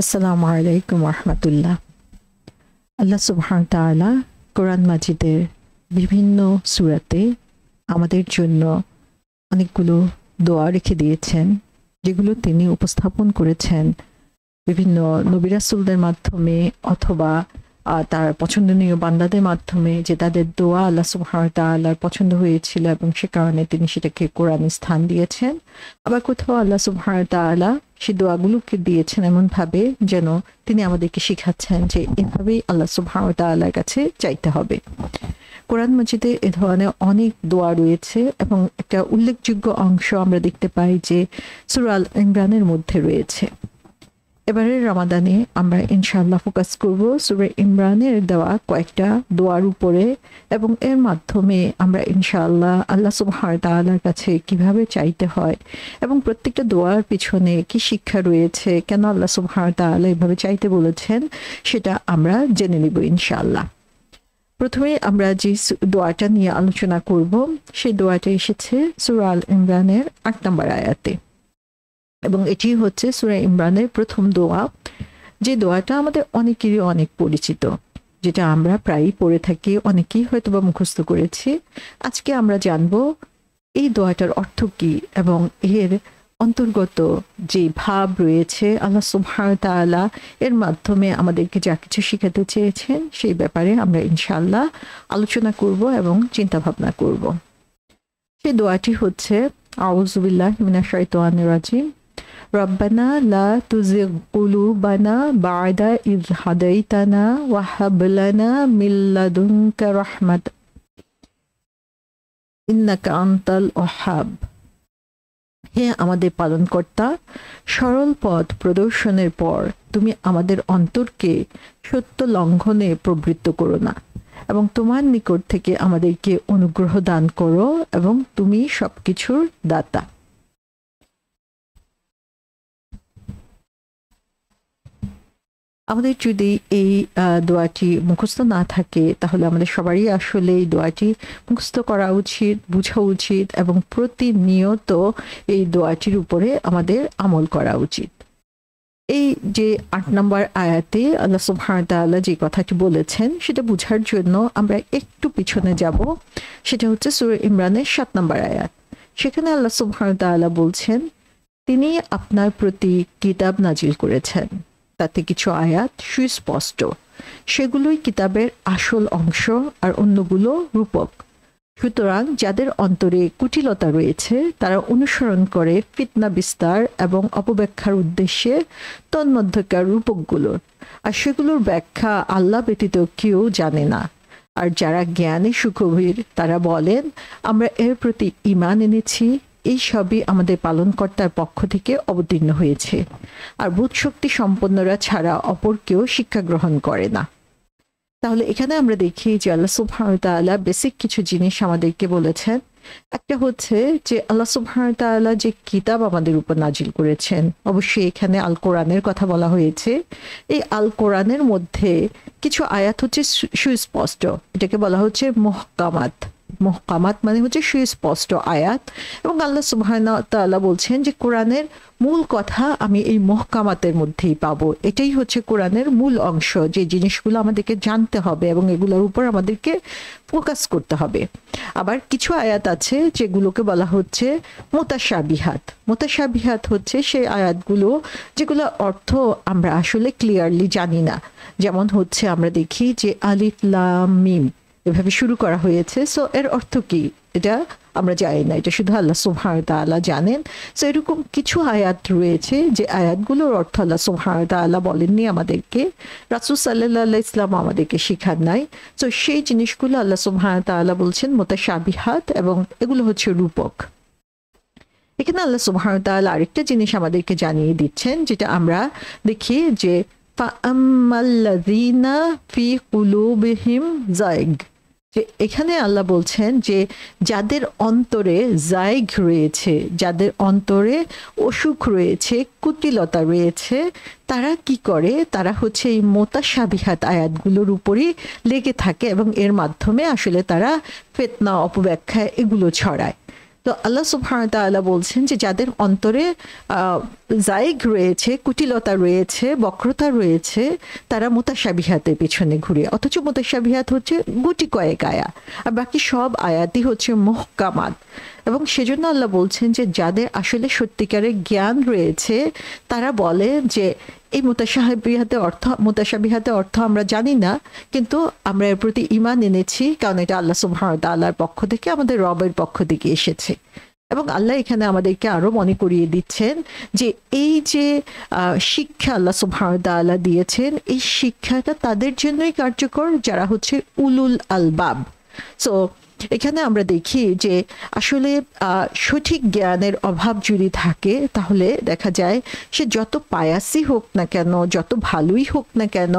আসসালামু আলাইকুম রহমতুল্লাহ। আল্লাহ সুবহান তাআলা কোরআন মাজিদের বিভিন্ন সূরাতে আমাদের জন্য অনেকগুলো দোয়া রেখে দিয়েছেন, যেগুলো তিনি উপস্থাপন করেছেন বিভিন্ন নবী রাসূলদের মাধ্যমে অথবা তার পছন্দনীয় বান্দাদের মাধ্যমে, যে তাদের দোয়া আল্লাহ সুবহানাহু ওয়া তাআলার পছন্দ হয়েছিল এবং সে কারণে তিনি সেটাকে কোরআনে স্থান দিয়েছেন। আবার কোথাও আল্লাহ সুবহানাহু ওয়া তাআলা সেই দোয়াগুলোকে দিয়েছেন এমনভাবে যেন তিনি আমাদেরকে শিখাচ্ছেন যে এভাবেই আল্লাহ সুবহানাহু ওয়া তাআলার কাছে চাইতে হবে। কোরআন মাজিদে এ ধরনের অনেক দোয়া রয়েছে এবং একটা উল্লেখযোগ্য অংশ আমরা দেখতে পাই যে সূরা আল ইমরানের মধ্যে রয়েছে। এবারের রমাদানে আমরা ইনশাআল্লাহ ফোকাস করব সূরা ইমরানের দেওয়া কয়েকটা দোয়ার উপরে এবং এর মাধ্যমে আমরা ইনশাআল্লাহ আল্লাহ সুবহানাহু ওয়া তাআলার কাছে কিভাবে চাইতে হয় এবং প্রত্যেকটা দোয়ার পিছনে কি শিক্ষা রয়েছে, কেন আল্লাহ সুবহানাহু ওয়া তাআলা এভাবে চাইতে বলেছেন, সেটা আমরা জেনে নিব ইনশাআল্লাহ। প্রথমে আমরা যে দোয়াটা নিয়ে আলোচনা করব সেই দোয়াটা এসেছে সূরা আল ইমরানের ৮ নম্বর আয়াতে এবং এটি হচ্ছে সূরা ইমরানের প্রথম দোয়া, যে দোয়াটা আমাদের অনেকেরই অনেক পরিচিত, যেটা আমরা প্রায়ই পড়ে থাকি, অনেকেই হয়তো বা মুখস্থ করেছি। আজকে আমরা জানব এই দোয়াটার অর্থ কি এবং এর অন্তর্গত যে ভাব রয়েছে, আল্লাহ সুবহানাহু ওয়া তাআলা এর মাধ্যমে আমাদেরকে যা কিছু শিখাতে চেয়েছেন সেই ব্যাপারে আমরা ইনশাআল্লাহ আলোচনা করব এবং চিন্তা ভাবনা করব। সেই দোয়াটি হচ্ছে আউযু বিল্লাহি মিনাশ শাইতানির রাজিম, রব্বানা লা তুজিগ কুলুবানা বা'দা ইয হাদাইতানা ওয়া হাব লানা মিন লাদুনকা রাহমাত ইন্নাকা আনতাল ওয়াহ্হাব। হে আমাদের পালনকর্তা, সরল পথ প্রদর্শনের পর তুমি আমাদের অন্তরকে সত্য লঙ্ঘনে প্রবৃত্ত করো না এবং তোমার নিকট থেকে আমাদেরকে অনুগ্রহ দান করো এবং তুমি সবকিছুর দাতা। আমাদের যদি এই দোয়াটি মুখস্থ না থাকে তাহলে আমাদের সবারই আসলে এই দোয়াটি মুখস্থ করা উচিত, বোঝা উচিত এবং প্রতিনিয়ত এই দোয়াটির উপরে আমাদের আমল করা উচিত। এই যে ৮ নম্বর আয়াতে আল্লাহ সুবহানাহু ওয়া তাআলা যে কথাটি বলেছেন সেটা বোঝার জন্য আমরা একটু পিছনে যাব। সেটা হচ্ছে সূরা ইমরানের ৭ নম্বর আয়াত। সেখানে আল্লাহ সুবহানাহু ওয়া তাআলা বলছেন তিনি আপনার প্রতি কিতাব নাজিল করেছেন, তাতে কিছু আয়াত সুস্পষ্ট, সেগুলোই কিতাবের আসল অংশ আর অন্যগুলো রূপক। সুতরাং যাদের অন্তরে কুটিলতা রয়েছে তারা অনুসরণ করে ফিতনা বিস্তার এবং অপব্যাখ্যার উদ্দেশ্যে তন্মধ্যকার রূপকগুলোর, আর সেগুলোর ব্যাখ্যা আল্লাহ ব্যতীত কেউ জানে না। আর যারা জ্ঞানী সুগভীর তারা বলেন আমরা এর প্রতি ঈমান এনেছি, এই সবই আমাদের পালনকর্তার পক্ষ থেকে অবতীর্ণ হয়েছে, আর বোধশক্তি সম্পন্নরা ছাড়া অপর কেউ শিক্ষা গ্রহণ করে না। তাহলে এখানে আমরা দেখি যে আল্লাহ সুবহানাহু ওয়া তাআলা বেসিক কিছু জিনিস আমাদেরকে বলেছেন। একটা হচ্ছে যে আল্লাহ সুবহানাহু ওয়া তাআলা যে কিতাব আমাদের উপর নাজিল করেছেন, অবশ্যই এখানে আল কোরআনের কথা বলা হয়েছে। এই আল কোরআনের মধ্যে কিছু আয়াত হচ্ছে সুস্পষ্ট, এটাকে বলা হচ্ছে মুহকামাত। মুহকামাত মানে হচ্ছে সুস্পষ্ট আয়াত, এবং আল্লাহ সুবহানাহু ওয়া তাআলা বলছেন যে কোরআনের মূল কথা আমি এই মুহকামাতের মধ্যেই পাবো। এটাই হচ্ছে কোরআনের মূল অংশ, যে জিনিসগুলো আমাদেরকে জানতে হবে এবং এগুলোর উপর আমাদেরকে ফোকাস করতে হবে। আবার কিছু আয়াত আছে যেগুলোকে বলা হচ্ছে মুতাশাবিহাত। মুতাশাবিহাত হচ্ছে সেই আয়াতগুলো যেগুলো অর্থ আমরা আসলে ক্লিয়ারলি জানি না। যেমন হচ্ছে আমরা দেখি যে আলিফ লাম মিম এভাবে শুরু করা হয়েছে, সো এর অর্থ কি এটা আমরা জানি না, এটা শুধু আল্লাহ সুবহানাহু ওয়া তাআলা জানেন। সো এরকম কিছু আয়াত রয়েছে যে আয়াতগুলোর অর্থ আল্লাহ সুবহানাহু ওয়া তাআলা বলেননি আমাদেরকে, রাসূল সাল্লাল্লাহু আলাইহি ওয়াসাল্লাম আমাদেরকে শিখান নাই। সো সেই জিনিসগুলো আল্লাহ সুবহানাহু ওয়া তাআলা বলছেন মুতাশাবিহাত এবং এগুলো হচ্ছে রূপক। এখানে আল্লাহ সুবহানাহু ওয়া তাআলা আরেকটা জিনিস আমাদেরকে জানিয়ে দিচ্ছেন, যেটা আমরা দেখি যে ফাআম্মাল্লাযীনা ফি কুলুবিহিম যায়গ, যে এখানে আল্লাহ বলছেন যে যাদের অন্তরে জায়গ রয়েছে, যাদের অন্তরে অসুখ রয়েছে, কুটিলতা রয়েছে, তারা কি করে, তারা হচ্ছে এই মুতাশাবিহাত আয়াতগুলোর উপরই লেগে থাকে এবং এর মাধ্যমে আসলে তারা ফিতনা অপব্যাখ্যা এগুলো ছড়ায়। তো আল্লাহ সুবহানাহু ওয়া তাআলা বলছেন যে যাদের অন্তরে জায়গ রয়েছে, কুটিলতা রয়েছে, বক্রতা রয়েছে, তারা মুতাশাবিহাতের পেছনে ঘুরে, অথচ মুতাশাবিহাত হচ্ছে গুটি কয়েক আয়া, আর বাকি সব আয়াতই হচ্ছে মুহকামাত। এবং সেজন্য আল্লাহ বলছেন যে যাদের আসলে সত্যিকারের জ্ঞান রয়েছে তারা বলে যে এই মুতাশাবিহাতে অর্থ আমরা জানি না, কিন্তু আমরা এর প্রতি ঈমান এনেছি, কারণ এটা আল্লাহ সুবহানাহু ওয়া তাআলার পক্ষ থেকে, আমাদের রবের পক্ষ থেকে এসেছে। এবং আল্লাহ এখানে আমাদেরকে আরো মনে করিয়ে দিচ্ছেন যে এই যে শিক্ষা আল্লাহ সুবহানাহু ওয়া তাআলা দিয়েছেন, এই শিক্ষাটা তাদের জন্যই কার্যকর যারা হচ্ছে উলুল আলবাব। সো এখানে আমরা দেখি যে আসলে সঠিক জ্ঞানের অভাব যদি থাকে তাহলে দেখা যায় সে যত পায়াসই হোক না কেন, যত ভালোই হোক না কেন,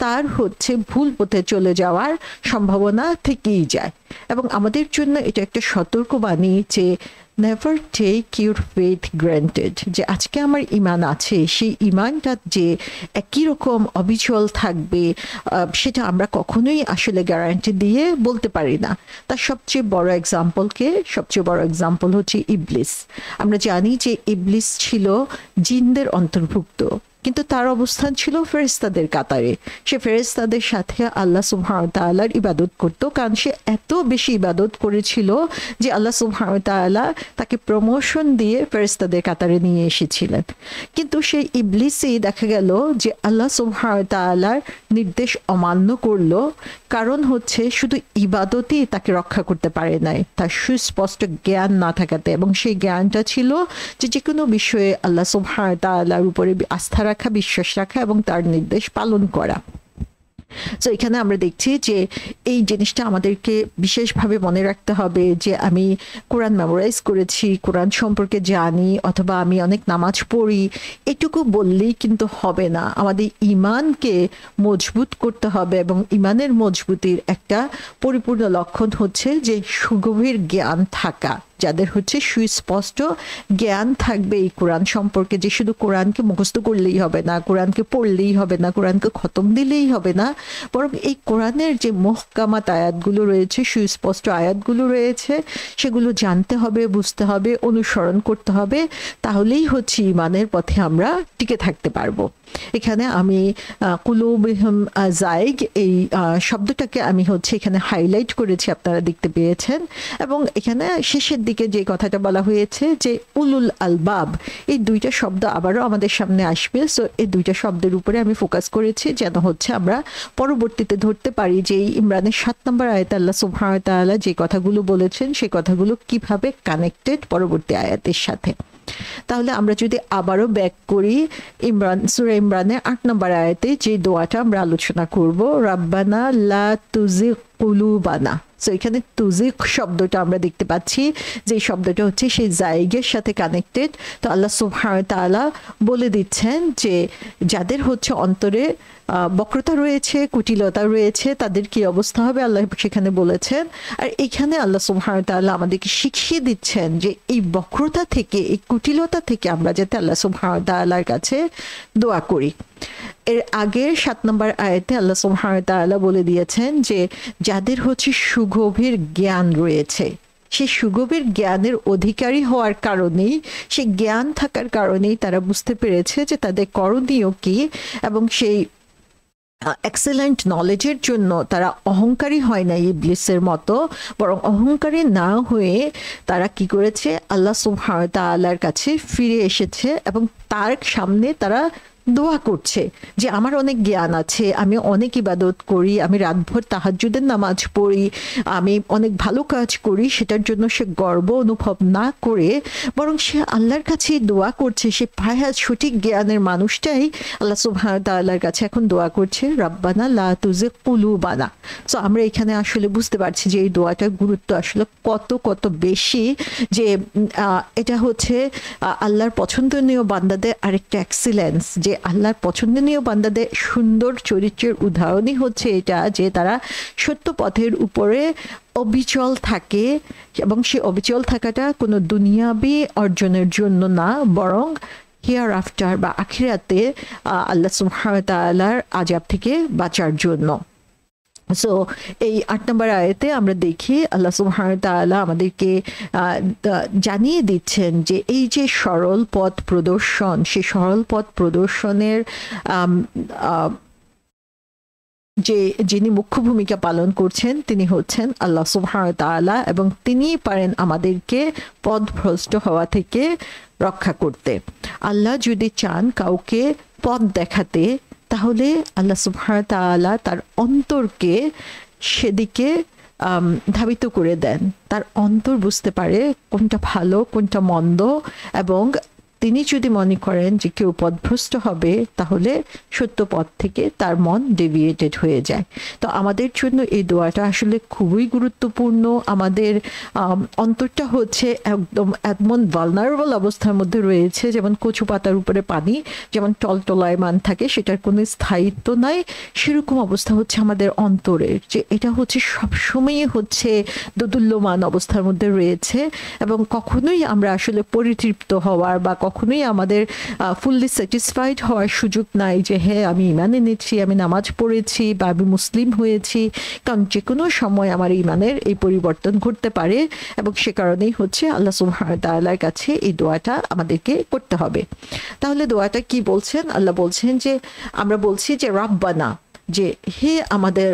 তার হচ্ছে ভুল পথে চলে যাওয়ার সম্ভাবনা থেকেই যায়। এবং আমাদের জন্য এটা একটা সতর্কবাণী যে never take your faith granted, যে আজকে আমার ঈমান আছে, সেই ঈমানটা যে একই রকম অবিচল থাকবে সেটা আমরা কখনোই আসলে গ্যারান্টি দিয়ে বলতে পারি না। তার সবচেয়ে বড় এক্সাম্পল হচ্ছে ইবলিস। আমরা জানি যে ইবলিস ছিল জিনদের অন্তর্ভুক্ত, কিন্তু তার অবস্থান ছিল ফেরেশতাদের কাতারে। সে ফেরেশতাদের সাথে আল্লাহ সুবহানাহু ওয়া তাআলার ইবাদত করত, কারণ সে এত বেশি ইবাদত করেছিল যে আল্লাহ সুবহানাহু ওয়া তাআলা তাকে প্রমোশন দিয়ে ফেরেশতাদের কাতারে নিয়ে এসেছিলেন। কিন্তু সেই ইবলিসই দেখা গেল যে আল্লাহ সুবহানাহু ওয়া তাআলার নির্দেশ অমান্য করলো, কারণ হচ্ছে শুধু ইবাদতই তাকে রক্ষা করতে পারে নাই, তার সুস্পষ্ট জ্ঞান না থাকাতে। এবং সেই জ্ঞানটা ছিল যে কোনো বিষয়ে আল্লাহ সুবহানাহু ওয়া তাআলার উপরে আস্থা রাখা, বিশ্বাস রাখা এবং তার নির্দেশ পালন করা। তো এখানে আমরা দেখছি যে এই জিনিসটা আমাদেরকে বিশেষভাবে মনে রাখতে হবে যে আমি কোরআন মেমোরাইজ করেছি, কোরআন সম্পর্কে জানি, অথবা আমি অনেক নামাজ পড়ি, এটুকু বললেই কিন্তু হবে না। আমাদের ঈমানকে মজবুত করতে হবে, এবং ঈমানের মজবুতির একটা পরিপূর্ণ লক্ষণ হচ্ছে যে সুগভীর জ্ঞান থাকা। যাদের হচ্ছে সুস্পষ্ট জ্ঞান থাকবে এই কোরআন সম্পর্কে, যে শুধু কোরআনকে মুখস্থ করলেই হবে না, কোরআনকে পড়লেই হবে না, কোরআনকে খতম দিলেই হবে না, বরং এই কোরআনের যে মুহকামাত আয়াতগুলো রয়েছে, সুস্পষ্ট আয়াতগুলো রয়েছে, সেগুলো জানতে হবে, বুঝতে হবে, অনুসরণ করতে হবে। তাহলেই হচ্ছে ঈমানের পথে আমরা টিকে থাকতে পারবো। এখানে আমি কুলুবিহিম জায়গ এই শব্দটাকে আমি হচ্ছে এখানে হাইলাইট করেছি, আপনারা দেখতে পেয়েছেন। এবং এখানে শেষের দিকে যে কথাটা বলা হয়েছে যে উলুল আলবাব, এই দুইটা শব্দ আবারও আমাদের সামনে আসবে। সো এই দুইটা শব্দের উপরে আমি ফোকাস করেছি, যেন হচ্ছে আমরা পরবর্তীতে ধরতে পারি যে ইমরানের 7 নম্বর আয়াতে আল্লাহ সুবহানাহু ওয়া তাআলা যে কথাগুলো বলেছেন সেই কথাগুলো কিভাবে কানেক্টেড পরবর্তী আয়াতের সাথে। তাহলে আমরা যদি আবারও ব্যাক করি সূরা ইমরানের 8 নম্বর আয়াতে যে দোয়াটা আমরা আলোচনা করব, রাব্বানা লা তুজিগ কুলুবানা। সো এখানে তুজিক শব্দটা আমরা দেখতে পাচ্ছি যে শব্দটা হচ্ছে সেই জায়গের সাথে কানেক্টেড। তো আল্লাহ সুবহানাহু ওয়া তাআলা বলে দিচ্ছেন যে যাদের হচ্ছে অন্তরে বক্রতা রয়েছে, কুটিলতা রয়েছে, তাদের কি অবস্থা হবে আল্লাহ সেখানে বলেছেন। আর এখানে আল্লাহ সুবহানাহু ওয়া তাআলা আমাদেরকে শিখিয়ে দিচ্ছেন যে এই বক্রতা থেকে, এই কুটিলতা থেকে আমরা যাতে আল্লাহ সুবহানাহু ওয়া তাআলার কাছে দোয়া করি। এর আগের 7 নম্বর আয়াতে আল্লাহ সুবহানাহু ওয়া তাআলা বলে দিয়েছেন যে যাদের হচ্ছে সুগভীর জ্ঞান রয়েছে, সেই সুগভীর জ্ঞানের অধিকারী হওয়ার কারণেই, সেই জ্ঞান থাকার কারণেই তারা বুঝতে পেরেছে যে তাদের করণীয় কি, এবং সেই এক্সেলেন্ট নলেজের জন্য তারা অহংকারী হয় না ইবলিসের মতো, বরং অহংকারী না হয়ে তারা কি করেছে, আল্লাহ সুবহানাহু ওয়া তাআলার কাছে ফিরে এসেছে এবং তার সামনে তারা দোয়া করছে যে আমার অনেক জ্ঞান আছে, আমি অনেক ইবাদত করি, আমি রাতভর তাহাজ্জুদের নামাজ পড়ি, আমি অনেক ভালো কাজ করি, সেটার জন্য সে গর্ব অনুভব না করে বরং সে আল্লাহর কাছে দোয়া করছে। সে পায়াস সঠিক জ্ঞানের মানুষটাই আল্লাহ সুবহানাহু ওয়া তাআলার কাছে এখন দোয়া করছে, রাব্বানা লা তুজিগ কুলুবানা। সো আমরা এখানে আসলে বুঝতে পারছি যে এই দোয়াটার গুরুত্ব আসলে কত কত বেশি, যে এটা হচ্ছে আল্লাহর পছন্দনীয় বান্দাদের আরেকটা এক্সিলেন্স, যে আল্লাহর পছন্দনীয় বান্দাদের সুন্দর চরিত্রের উদাহরণই হচ্ছে এটা, যে তারা সত্য পথের উপরে অবিচল থাকে, এবং সে অবিচল থাকাটা কোনো দুনিয়াবি অর্জনের জন্য না, বরং হিয়ার আফটার বা আখিরাতে আল্লাহ সুবহানাহু ওয়া তাআলার আযাব থেকে বাঁচার জন্য। সো এই ৮ নম্বর আয়াতে আমরা দেখি আল্লাহ সুবহানাহু ওয়া তাআলা আমাদেরকে জানিয়ে দিচ্ছেন যে এই যে সরল পথ প্রদর্শন, সেই সরল পথ প্রদর্শনের যে যিনি মুখ্য ভূমিকা পালন করছেন তিনি হচ্ছেন আল্লাহ সুবহানাহু ওয়া তাআলা, এবং তিনিই পারেন আমাদেরকে পথভ্রষ্ট হওয়া থেকে রক্ষা করতে। আল্লাহ যদি চান কাউকে পথ দেখাতে, তাহলে আল্লাহ সুবহানাহু ওয়া তাআলা তার অন্তরকে সেদিকে ধাবিত করে দেন। তার অন্তর বুঝতে পারে কোনটা ভালো কোনটা মন্দ, এবং তিনি যদি মনে করেন যে কেউ পথভ্রষ্ট হবে, তাহলে সত্য পথ থেকে তার মন ডেভিয়েটেড হয়ে যায়। তো আমাদের জন্য এই দোয়াটা আসলে খুবই গুরুত্বপূর্ণ। আমাদের অন্তরটা হচ্ছে একদম এমন ভালনারেবল অবস্থার মধ্যে রয়েছে, যেমন কচু পাতার উপরে পানি যেমন টলটলায়মান থাকে, সেটার কোনো স্থায়িত্ব নাই, সেরকম অবস্থা হচ্ছে আমাদের অন্তরের, যে এটা হচ্ছে সবসময়ই হচ্ছে দোদুল্যমান অবস্থার মধ্যে রয়েছে, এবং কখনোই আমরা আসলে পরিতৃপ্ত হওয়ার বা কখনোই আমাদের ফুললি স্যাটিসফাইড হওয়ার সুযোগ নাই যে হ্যাঁ আমি ঈমান এনেছি, আমি নামাজ পড়েছি বা আমি মুসলিম হয়েছি। কারণ যে কোনো সময় আমার ঈমানের এই পরিবর্তন ঘটতে পারে, এবং সে কারণেই হচ্ছে আল্লাহ সুবহানাহু ওয়া তাআলার কাছে এই দোয়াটা আমাদেরকে করতে হবে। তাহলে দোয়াটা কি বলছেন? আল্লাহ বলছেন যে আমরা বলছি যে রাব্বানা, যে হে আমাদের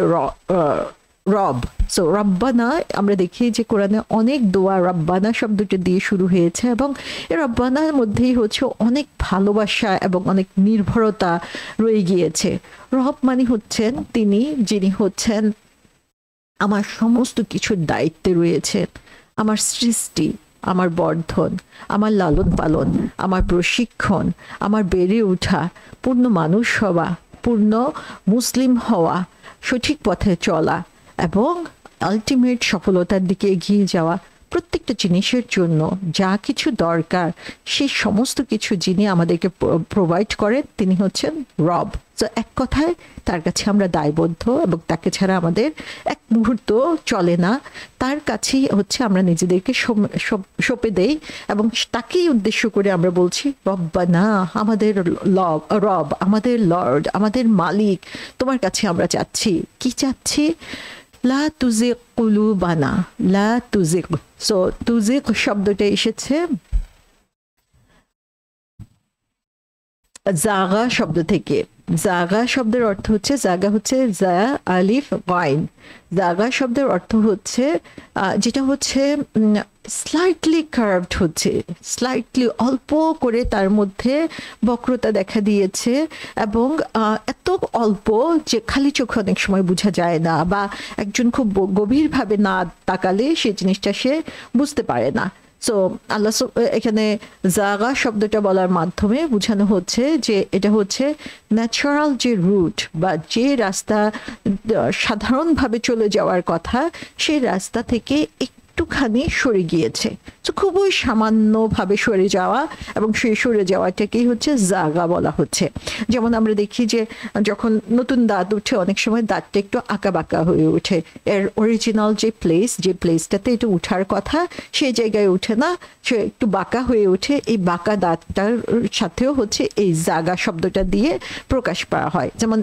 রব। সো রব্বানা, আমরা দেখি যে কোরআনে অনেক দোয়া রব্বানা শব্দটা দিয়ে শুরু হয়েছে, এবং এই রব্বানার মধ্যেই হচ্ছে অনেক ভালোবাসা এবং অনেক নির্ভরতা রয়ে গিয়েছে। রব মানে হচ্ছেন তিনি যিনি হচ্ছেন আমার সমস্ত কিছুর দায়িত্বে রয়েছেন, আমার সৃষ্টি, আমার বর্ধন, আমার লালন পালন, আমার প্রশিক্ষণ, আমার বেড়ে ওঠা, পূর্ণ মানুষ হওয়া, পূর্ণ মুসলিম হওয়া, সঠিক পথে চলা এবং আলটিমেট সফলতার দিকে এগিয়ে যাওয়া, প্রত্যেকটা জিনিসের জন্য যা কিছু দরকার সেই সমস্ত কিছু যিনি আমাদেরকে প্রোভাইড করেন তিনি হচ্ছেন রব। তো এক কথায় তার কাছে আমরা দায়বদ্ধ, এবং তাকে ছাড়া আমাদের এক মুহূর্ত চলে না। তার কাছেই হচ্ছে আমরা নিজেদেরকে সঁপে দেই, এবং তাকেই উদ্দেশ্য করে আমরা বলছি রব্বানা, আমাদের রব, আমাদের লর্ড, আমাদের মালিক, তোমার কাছে আমরা চাচ্ছি। কি চাচ্ছি? লা তুজিগ কুলুবানা, লা তুজিগ। সো তুজিগ শব্দটা এসেছে জাগা শব্দ থেকে। জাগা শব্দের অর্থ হচ্ছে, জাগা হচ্ছে জা আলিফ গাইন। জাগা শব্দের অর্থ হচ্ছে যেটা হচ্ছে স্লাইটলি কার্ভড, হচ্ছে স্লাইটলি অল্প করে তার মধ্যে বক্রতা দেখা দিয়েছে, এবং এত অল্প যে খালি চোখে অনেক সময় বোঝা যায় না, বা একজন খুব গভীরভাবে না তাকালে সেই জিনিসটা সে বুঝতে পারে না। সো আল্লাহ এখানে জাগা শব্দটা বলার মাধ্যমে বোঝানো হচ্ছে যে এটা হচ্ছে ন্যাচারাল যে রুট বা যে রাস্তা সাধারণভাবে চলে যাওয়ার কথা, সেই রাস্তা থেকে একটুখানি সরে গিয়েছে। তো খুবই সামান্যভাবে সরে যাওয়া, এবং সেই সরে যাওয়াটাকেই হচ্ছে জাগা বলা হচ্ছে। যেমন আমরা দেখি যে যখন নতুন দাঁত উঠে অনেক সময় দাঁতটা একটু আঁকা বাঁকা হয়ে ওঠে, এর অরিজিনাল যে প্লেসটাতে এটা উঠার কথা সেই জায়গায় উঠে না, সে একটু বাঁকা হয়ে ওঠে। এই বাঁকা দাঁতটার সাথেও হচ্ছে এই জাগা শব্দটা দিয়ে প্রকাশ করা হয়। যেমন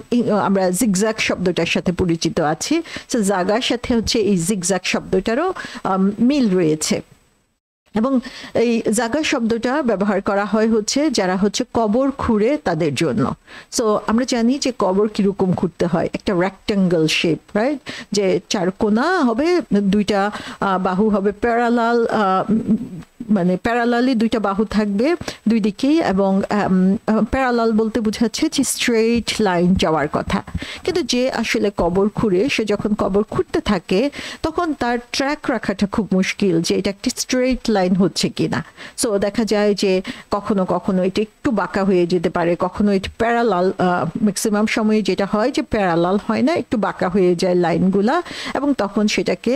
আমরা জিগজ্যাগ শব্দটার সাথে পরিচিত আছি, তো জাগার সাথে হচ্ছে এই জিগজ্যাগ শব্দটারও মিল রয়েছে। এবং এই জাগা শব্দটা ব্যবহার করা হয় হচ্ছে যারা হচ্ছে কবর খুঁড়ে তাদের জন্য। সো আমরা জানি যে কবর কিরকম খুঁড়তে হয়, একটা রেক্ট্যাঙ্গেল শেপ, রাইট, যে চার কোনা হবে, দুইটা বাহু হবে প্যারালাল, মানে প্যারালালি দুইটা বাহু থাকবে দুই দিকেই, এবং প্যারালাল বলতে বোঝাচ্ছে যে স্ট্রেইট লাইন যাওয়ার কথা। কিন্তু যে আসলে কবর খুঁড়ে, সে যখন কবর খুঁড়তে থাকে তখন তার ট্র্যাক রাখাটা খুব মুশকিল যে এটা একটি স্ট্রেইট লাইন হচ্ছে কিনা। সো দেখা যায় যে কখনো কখনো এটা একটু বাঁকা হয়ে যেতে পারে, কখনো এটা প্যারালাল, ম্যাক্সিমাম সময়ে যেটা হয় যে প্যারালাল হয় না, একটু বাঁকা হয়ে যায় লাইনগুলা, এবং তখন সেটাকে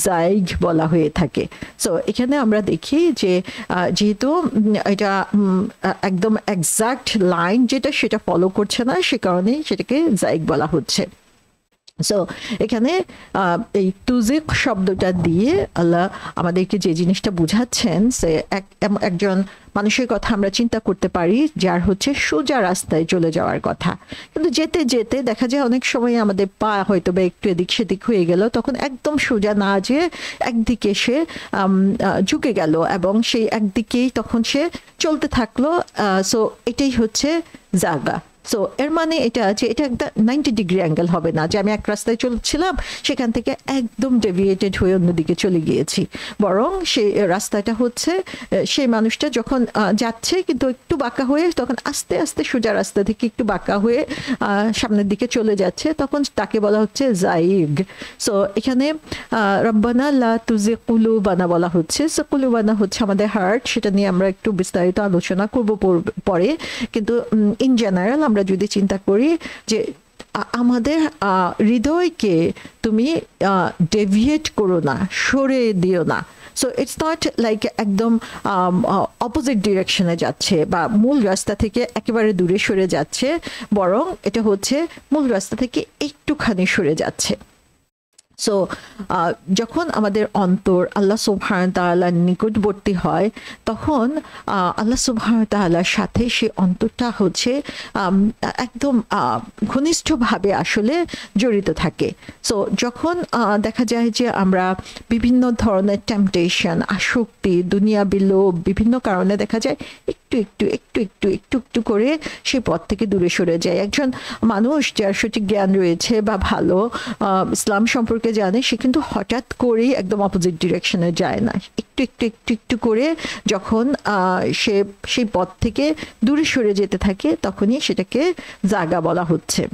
জাইগ বলা হয়ে থাকে। সো এখানে আমরা দেখি যে যেহেতু এটা একদম এক্সাক্ট লাইন যেটা সেটা ফলো করছে না, সে কারণে সেটাকে জাইগ বলা হচ্ছে। সো এখানে এই তুজিক শব্দটা দিয়ে আল্লাহ আমাদেরকে যে জিনিসটা বুঝাচ্ছেন, সে একজন মানুষের কথা আমরা চিন্তা করতে পারি যার হচ্ছে সোজা রাস্তায় চলে যাওয়ার কথা, কিন্তু যেতে যেতে দেখা যায় অনেক সময় আমাদের পা হয়তো বা একটু এদিক সেদিক হয়ে গেল, তখন একদম সোজা না যেয়ে একদিকে সে ঝুঁকে গেল এবং সেই একদিকেই তখন সে চলতে থাকলো। সো এটাই হচ্ছে জাগা। সো এর মানে এটা যে এটা একটা 90 ডিগ্রি অ্যাঙ্গেল হবে না যে আমি এক রাস্তায় চলছিলাম সেখান থেকে একদম ডেভিয়েটেড হয়ে অন্যদিকে চলে গিয়েছি, বরং সেই রাস্তাটা হচ্ছে সেই মানুষটা যখন যাচ্ছে কিন্তু একটু বাঁকা হয়ে তখন আস্তে আস্তে সোজা রাস্তা থেকে একটু বাঁকা হয়ে সামনের দিকে চলে যাচ্ছে, তখন তাকে বলা হচ্ছে জাইগ। সো এখানে রব্বানা লা তুজিগ কুলুবানা বলা হচ্ছে। সো কুলুবানা হচ্ছে আমাদের হার্ট, সেটা নিয়ে আমরা একটু বিস্তারিত আলোচনা করব পরে, কিন্তু ইন জেনারেল আমরা যদি চিন্তা করি যে আমাদের হৃদয়কে তুমি ডেভিয়েট করো না, সরে দিও না। সো ইটস নট লাইক একদম অপোজিট ডিরেকশনে যাচ্ছে বা মূল রাস্তা থেকে একেবারে দূরে সরে যাচ্ছে, বরং এটা হচ্ছে মূল রাস্তা থেকে একটুখানি সরে যাচ্ছে। সো যখন আমাদের অন্তর আল্লাহ সুবহানাহু ওয়া তাআলার নিকটবর্তী হয়, তখন আল্লাহ সুবহানাহু ওয়া তাআলার সাথে সে অন্তরটা হচ্ছে একদম ঘনিষ্ঠভাবে আসলে জড়িত থাকে। সো যখন দেখা যায় যে আমরা বিভিন্ন ধরনের টেম্পটেশন, আসক্তি, দুনিয়াবি লোভ, বিভিন্ন কারণে দেখা যায় একটু একটু একটু একটু একটু একটু করে সেই পথ থেকে দূরে সরে যায়। একজন মানুষ যার সঠিক জ্ঞান রয়েছে বা ভালো ইসলাম সম্পর্কে জানে, সে কিন্তু হঠাৎ করেই একদম অপোজিট ডিরেকশনে যায় না, একটু একটু একটু একটু করে যখন সে সেই পথ থেকে দূরে সরে যেতে থাকে তখনই সেটাকে জাগা বলা হচ্ছে।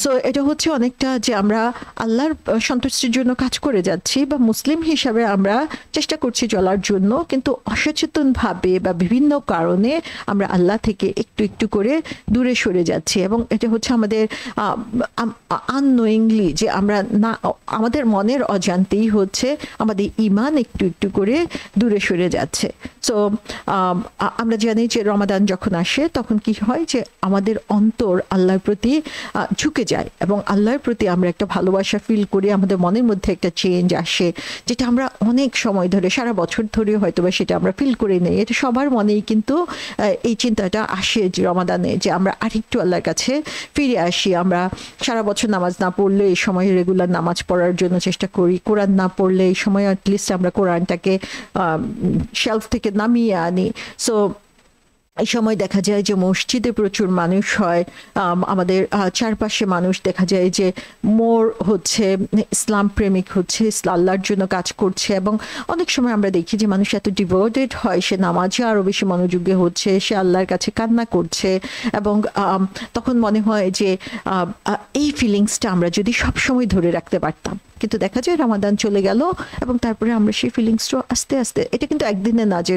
সো এটা হচ্ছে অনেকটা যে আমরা আল্লাহর সন্তুষ্টির জন্য কাজ করে যাচ্ছি বা মুসলিম হিসাবে আমরা চেষ্টা করছি চলার জন্য, কিন্তু অসচেতনভাবে বা বিভিন্ন কারণে আমরা আল্লাহ থেকে একটু একটু করে দূরে সরে যাচ্ছি, এবং এটা হচ্ছে আমাদের আননোয়িংলি যে আমরা না, আমাদের মনের অজান্তেই হচ্ছে আমাদের ঈমান একটু একটু করে দূরে সরে যাচ্ছে। সো আমরা জানি যে রমাদান যখন আসে তখন কি হয় যে আমাদের অন্তর আল্লাহর প্রতি ঝুঁকে যায় এবং আল্লাহর প্রতি আমরা একটা ভালোবাসা ফিল করি, আমাদের মনের মধ্যে একটা চেঞ্জ আসে, যেটা আমরা অনেক সময় ধরে সারা বছর ধরে হয়তো বা সেটা আমরা ফিল করে নেই। এটা সবার মনেই কিন্তু এই চিন্তাটা আসে যে রমাদানে যে আমরা আরেকটু আল্লাহর কাছে ফিরে আসি। আমরা সারা বছর নামাজ না পড়লে এই সময় রেগুলার নামাজ পড়ার জন্য চেষ্টা করি, কোরআন না পড়লে এই সময় অ্যাটলিস্ট আমরা কোরআনটাকে শেলফ থেকে নামিয়ে আনি। সো এই সময় দেখা যায় যে মসজিদে প্রচুর মানুষ হয়, আমাদের চারপাশে মানুষ দেখা যায় যে মোর হচ্ছে ইসলাম প্রেমিক, হচ্ছে আল্লাহর জন্য কাজ করছে, এবং অনেক সময় আমরা দেখি যে মানুষ এত ডিভোটেড হয়, সে নামাজে আরও বেশি মনোযোগী হচ্ছে, সে আল্লাহর কাছে কান্না করছে, এবং তখন মনে হয় যে এই ফিলিংসটা আমরা যদি সবসময় ধরে রাখতে পারতাম। কিন্তু দেখা যায় রমাদান চলে গেল এবং তারপরে আমরা সেই ফিলিংসটা আস্তে আস্তে, এটা কিন্তু একদিনে না যে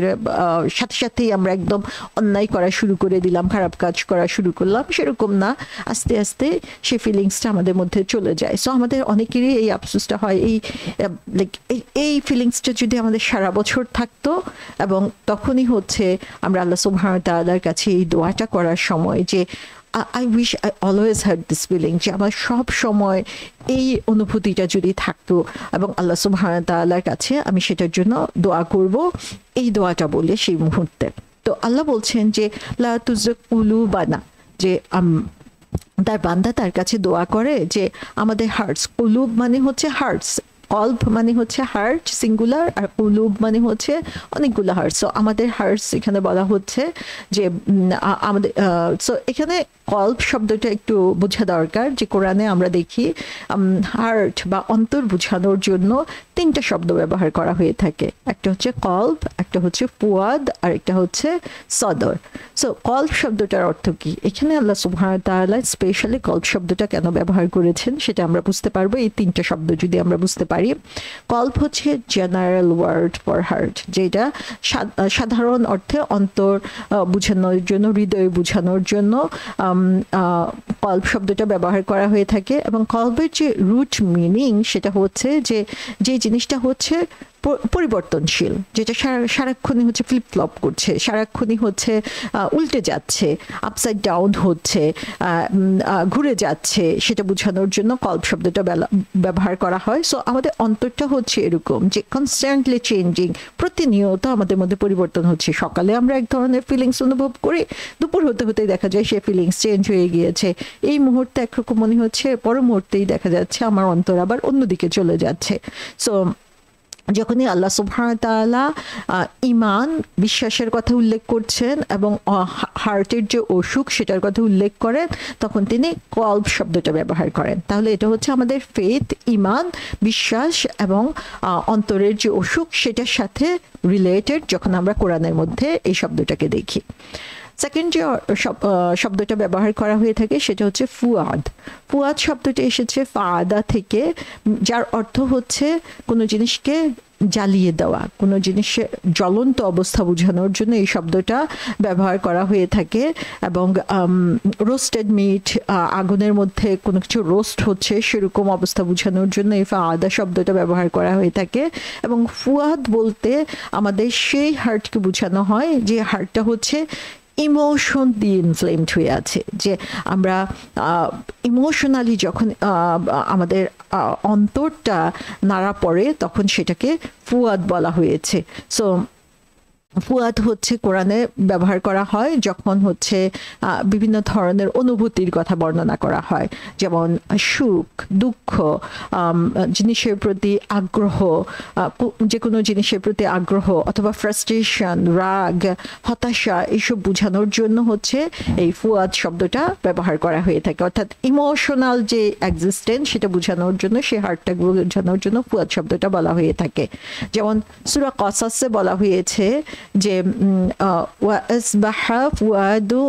সাথে সাথেই আমরা একদম অন্যায় করা শুরু করে দিলাম, খারাপ কাজ করা শুরু করলাম, সেরকম না, আস্তে আস্তে সেই ফিলিংসটা আমাদের মধ্যে চলে যায়। সো আমাদের অনেকেরই এই আফসোসটা হয়, এই ফিলিংসটা যদি আমাদের সারা বছর থাকতো, এবং তখনই হচ্ছে আমরা আল্লাহ সুবহানাহু ওয়া তাআলার কাছে এই দোয়াটা করার সময় যে I wish I always had this feeling, যে আমার সব সময় এই অনুভূতিটা যদি থাকতো, এবং আল্লাহ সুবহানাহু ওয়া তাআলার কাছে আমি সেটার জন্য দোয়া করব এই দোয়াটা বলে সেই মুহূর্তে। তো আল্লাহ বলছেন যে লা তুজিগ কুলুবানা, যে তার বান্দা তার কাছে দোয়া করে যে আমাদের হার্টস, কুলুব মানে হচ্ছে হার্টস, কলব মানে হচ্ছে হার্ট সিঙ্গুলার, আর কুলুব মানে হচ্ছে অনেকগুলো হার্ট। সো আমাদের হার্টস এখানে বলা হচ্ছে যে আমাদের, সো এখানে কলব শব্দটা একটু বোঝা দরকার, যে কোরআনে আমরা দেখি হার্ট বা অন্তর বোঝানোর জন্য তিনটা শব্দ ব্যবহার করা হয়ে থাকে, একটা হচ্ছে কলব, একটা হচ্ছে ফুয়াদ, আর একটা হচ্ছে সদর। সো কলব শব্দটার অর্থ কি, এখানে আল্লাহ সুবহানাহু ওয়া তাআলা স্পেশালি কলব শব্দটা কেন ব্যবহার করেছেন সেটা আমরা বুঝতে পারবো এই তিনটা শব্দ যদি আমরা বুঝতে পারি। কলব হচ্ছে জেনারেল ওয়ার্ড ফর হার্ট, যেটা সাধারণ অর্থে অন্তর বোঝানোর জন্য, হৃদয় বোঝানোর জন্য কলব শব্দটা ব্যবহার করা হয়ে থাকে। এবং কলবের যে রুট মিনিং সেটা হচ্ছে যে জিনিসটা হচ্ছে পরিবর্তনশীল, যেটা সারাক্ষণই হচ্ছে ফ্লিপ ফ্লপ করছে, সারাক্ষণই হচ্ছে উল্টে যাচ্ছে, আপসাইড ডাউন হচ্ছে, ঘুরে যাচ্ছে, সেটা বোঝানোর জন্য কল্প শব্দটা ব্যবহার করা হয়। সো আমাদের অন্তরটা হচ্ছে এরকম যে কনস্ট্যান্টলি চেঞ্জিং, প্রতিনিয়ত আমাদের মধ্যে পরিবর্তন হচ্ছে। সকালে আমরা এক ধরনের ফিলিংস অনুভব করি, দুপুর হতে হতেই দেখা যায় সে ফিলিংস চেঞ্জ হয়ে গিয়েছে। এই মুহূর্তে একরকম মনে হচ্ছে, পর মুহূর্তেই দেখা যাচ্ছে আমার অন্তর আবার অন্যদিকে চলে যাচ্ছে। সো যখনই আল্লাহ সুবহানাহু ওয়া তাআলা ঈমান, বিশ্বাসের কথা উল্লেখ করছেন এবং হার্টের যে অসুখ সেটার কথা উল্লেখ করেন, তখন তিনি কলব শব্দটা ব্যবহার করেন। তাহলে এটা হচ্ছে আমাদের ফেথ, ঈমান, বিশ্বাস এবং অন্তরের যে অসুখ সেটার সাথে রিলেটেড যখন আমরা কোরআনের মধ্যে এই শব্দটাকে দেখি। সেকেন্ড যে শব্দটা ব্যবহার করা হয়ে থাকে সেটা হচ্ছে ফুয়াদ। ফুয়াদ শব্দটা এসেছে ফাদা থেকে, যার অর্থ হচ্ছে কোনো জিনিসকে জ্বালিয়ে দেওয়া, কোনো জিনিসের জ্বলন্ত অবস্থা বোঝানোর জন্য এই শব্দটা ব্যবহার করা হয়ে থাকে। এবং রোস্টেড মিট, আগুনের মধ্যে কোনো কিছু রোস্ট হচ্ছে সেরকম অবস্থা বোঝানোর জন্য এই ফাদা শব্দটা ব্যবহার করা হয়ে থাকে। এবং ফুয়াদ বলতে আমাদের সেই হার্টকে বোঝানো হয় যে হার্টটা হচ্ছে ইমোশন দিয়ে ইনফ্লেমড হয়ে আছে, যে আমরা ইমোশনালি যখন আমাদের অন্তরটা নাড়া পড়ে তখন সেটাকে ফুয়াদ বলা হয়েছে। সো ফুয়াদ হচ্ছে কোরআনে ব্যবহার করা হয় যখন হচ্ছে বিভিন্ন ধরনের অনুভূতির কথা বর্ণনা করা হয়, যেমন সুখ, দুঃখ, জিনিসের প্রতি আগ্রহ, যে কোনো জিনিসের প্রতি আগ্রহ, অথবা ফ্রাস্ট্রেশন, রাগ, হতাশা, এইসব বোঝানোর জন্য হচ্ছে এই ফুয়াদ শব্দটা ব্যবহার করা হয়ে থাকে। অর্থাৎ ইমোশনাল যে এক্সিস্টেন্স সেটা বোঝানোর জন্য, সে হার্টটা বোঝানোর জন্য ফুয়াদ শব্দটা বলা হয়ে থাকে। যেমন সূরা কসাসে বলা হয়েছে যে ওয়াসবাহা ফুয়াদু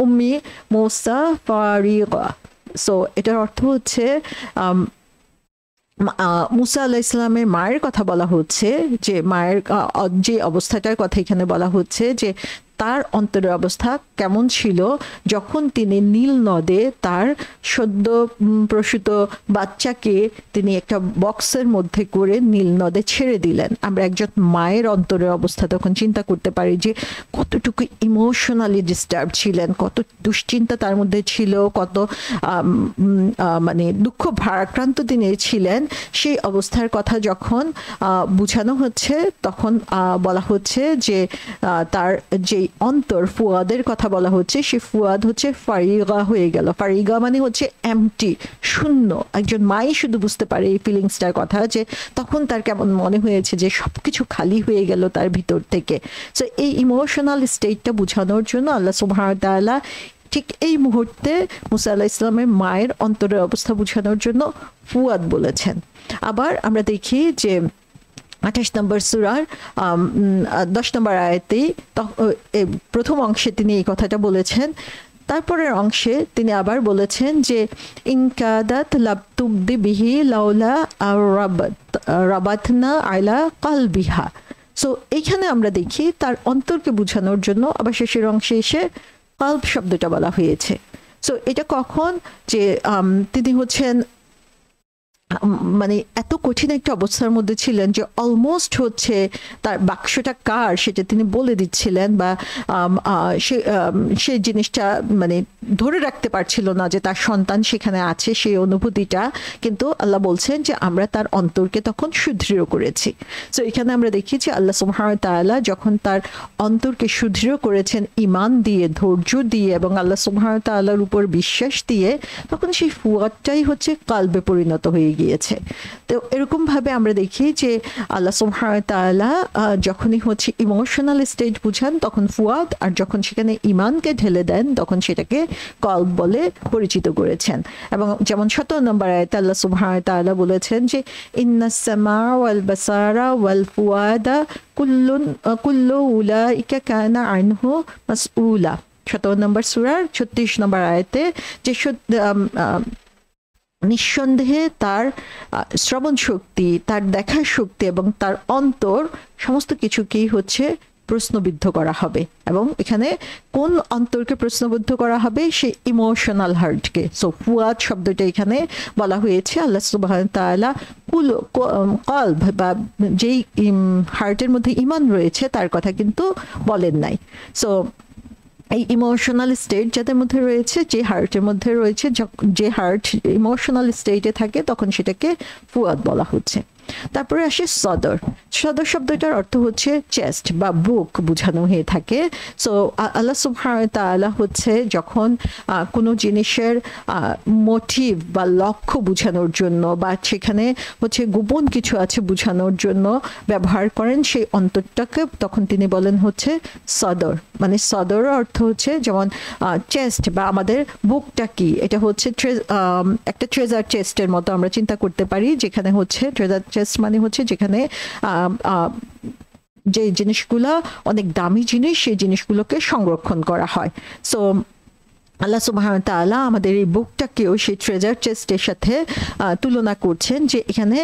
উম্মি মূসা ফারিগা। সো এটার অর্থ হচ্ছে মুসা আলাইহিস সালামের মায়ের কথা বলা হচ্ছে, যে মায়ের যে অবস্থাটার কথা এখানে বলা হচ্ছে, যে তার অন্তরের অবস্থা কেমন ছিল যখন তিনি নীল নদে তার সদ্য প্রসূত বাচ্চাকে তিনি একটা বক্সের মধ্যে করে নীল নদে ছেড়ে দিলেন। আমরা একজন মায়ের অন্তরের অবস্থা তখন চিন্তা করতে পারি যে কতটুকু ইমোশনালি ডিস্টার্ব ছিলেন, কত দুশ্চিন্তা তার মধ্যে ছিল, কত মানে দুঃখ ভারাক্রান্ত তিনি ছিলেন। সেই অবস্থার কথা যখন বোঝানো হচ্ছে তখন বলা হচ্ছে যে তার যে অন্তর, ফুয়াদের কথা বলা হচ্ছে, সে ফুয়াদ হচ্ছে ফারিগা হয়ে গেল। ফারিগা মানে হচ্ছে এমটি, শূন্য। একজন মাই শুধু বুঝতে পারে এই ফিলিংসটার কথা, যে তখন তার কেমন মনে হয়েছে যে সবকিছু খালি হয়ে গেল তার ভিতর থেকে। সো এই ইমোশনাল স্টেটটা বোঝানোর জন্য আল্লাহ সুবহানাহু ওয়া তাআলা ঠিক এই মুহূর্তে মুসা আলাইহিস সালামের মায়ের অন্তরের অবস্থা বোঝানোর জন্য ফুয়াদ বলেছেন। আবার আমরা দেখি যে 28 নম্বর সূরার 10 নম্বর আয়াতে প্রথম অংশে তিনি এই কথাটা বলেছেন। তারপরের অংশে তিনি আবার বলেছেন যে ইনকাদাত লাবতুবদি বিহি লাউলা রাবাতনা আলা কালবিহা। সো এইখানে আমরা দেখি তার অন্তরকে বোঝানোর জন্য আবার শেষের অংশে এসে কালব শব্দটা বলা হয়েছে। সো এটা কখন, যে তিনি হচ্ছেন মানে এত কঠিন একটা অবস্থার মধ্যে ছিলেন যে অলমোস্ট হচ্ছে তার বাক্সটা কার সেটা তিনি বলে দিচ্ছিলেন, বা সেই জিনিসটা মানে ধরে রাখতে পারছিল না যে তার সন্তান সেখানে আছে, সেই অনুভূতিটা। কিন্তু আল্লাহ বলছেন যে আমরা তার অন্তরকে তখন সুদৃঢ় করেছি। তো এখানে আমরা দেখি যে আল্লাহ সুবহানাহু ওয়া তাআলা যখন তার অন্তরকে সুদৃঢ় করেছেন ঈমান দিয়ে, ধৈর্য দিয়ে এবং আল্লাহ সুবহানাহু ওয়া তাআলার উপর বিশ্বাস দিয়ে, তখন সেই ফুয়াদটাই হচ্ছে কালবে পরিণত হয়ে গিয়েছে। তো এরকম ভাবে আমরা দেখি যে আল্লাহ সুবহানাহু ওয়া তাআলা যখনই হচ্ছে ইমোশনাল স্টেজ বুঝান তখন ফুয়াদ, আর যখন সেখানে ঈমানকে ঢেলে দেন তখন সেটাকে কলব বলে পরিচিত করেছেন। এবং যেমন 17 নম্বর আয়াতে আল্লাহ সুবহানাহু ওয়া তাআলা বলেছেন যে ইন্নাস সামা ওয়াল বাসারা ওয়াল ফুয়াদা কুল্লু উলাইকা কানা আনহু মাসউলা। 17 নম্বর সূরার 36 নম্বর আয়াতে যে নিঃসন্দেহে তার শ্রবণ শক্তি, তার দেখার শক্তি এবং তার অন্তর সমস্ত কিছুকেই হচ্ছে প্রশ্নবিদ্ধ করা হবে। এবং এখানে কোন অন্তরকে প্রশ্নবিদ্ধ করা হবে? সে ইমোশনাল হার্টকে। সো ফুয়াদ শব্দটা এখানে বলা হয়েছে আল্লাহ সুবহানাহু ওয়া তাআলা কলব বা যেই হার্টের মধ্যে ঈমান রয়েছে তার কথা কিন্তু বলেন নাই। সো এই ইমোশনাল স্টেট যাদের মধ্যে রয়েছে, যে হার্টের মধ্যে রয়েছে, যে হার্ট ইমোশনাল স্টেটে থাকে তখন সেটাকে ফুয়াদ বলা হচ্ছে। তারপরে আসে সদর। সদর শব্দটার অর্থ হচ্ছে চেস্ট বা বুক বোঝানো হয়ে থাকে। সো আল্লাহ সুবহানাহু ওয়া তাআলা হচ্ছে যখন কোনো জিনিসের মোটিভ বা লক্ষ্য বোঝানোর জন্য বা সেখানে হচ্ছে গোপন কিছু আছে বোঝানোর জন্য ব্যবহার করেন সেই অন্তরটাকে, তখন তিনি বলেন হচ্ছে সদর। মানে সদর অর্থ হচ্ছে যেমন চেস্ট বা আমাদের বুকটা কি, এটা হচ্ছে একটা ট্রেজার চেস্টের মতো আমরা চিন্তা করতে পারি, যেখানে হচ্ছে ট্রেজার চেস্ট মানে হচ্ছে যেখানে যে জিনিসগুলো অনেক দামি জিনিস সেই জিনিসগুলোকে সংরক্ষণ করা হয়। সো আল্লাহ সুবহানাহু ওয়া তাআলা আমাদের এই বুকটাকেও সেই ট্রেজার চেস্টের সাথে তুলনা করছেন, যে এখানে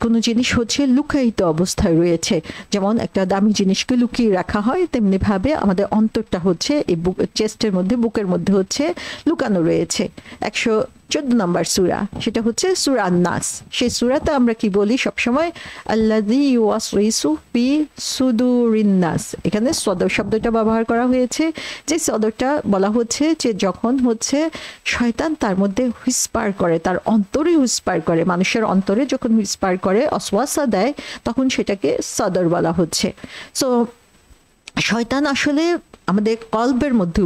কোনো জিনিস হচ্ছে লুকায়িত অবস্থায় রয়েছে। যেমন একটা দামি জিনিসকে লুকিয়ে রাখা হয়, তেমনিভাবে আমাদের অন্তরটা হচ্ছে এই বুক চেস্টের মধ্যে, বুকের মধ্যে হচ্ছে লুকানো রয়েছে। 114 নম্বর সূরা, সেটা হচ্ছে সূরা আন-নাস। সেই সূরাতে আমরা কি বলি সবসময়? আল্লাযী ইউওয়াসওয়িসু ফি সুদুরিন নাস। এখানে সদর শব্দটা ব্যবহার করা হয়েছে, যে সদরটা বলা হচ্ছে যে যখন হচ্ছে শয়তান তার মধ্যে হুইসপার করে, তার অন্তরে হুইসপার করে, মানুষের অন্তরে যখন হুইসপার করে, অসওয়াসা দেয়, তখন সেটাকে সদর বলা হচ্ছে। সো শয়তান আসলে আমাদের কলবের মধ্যে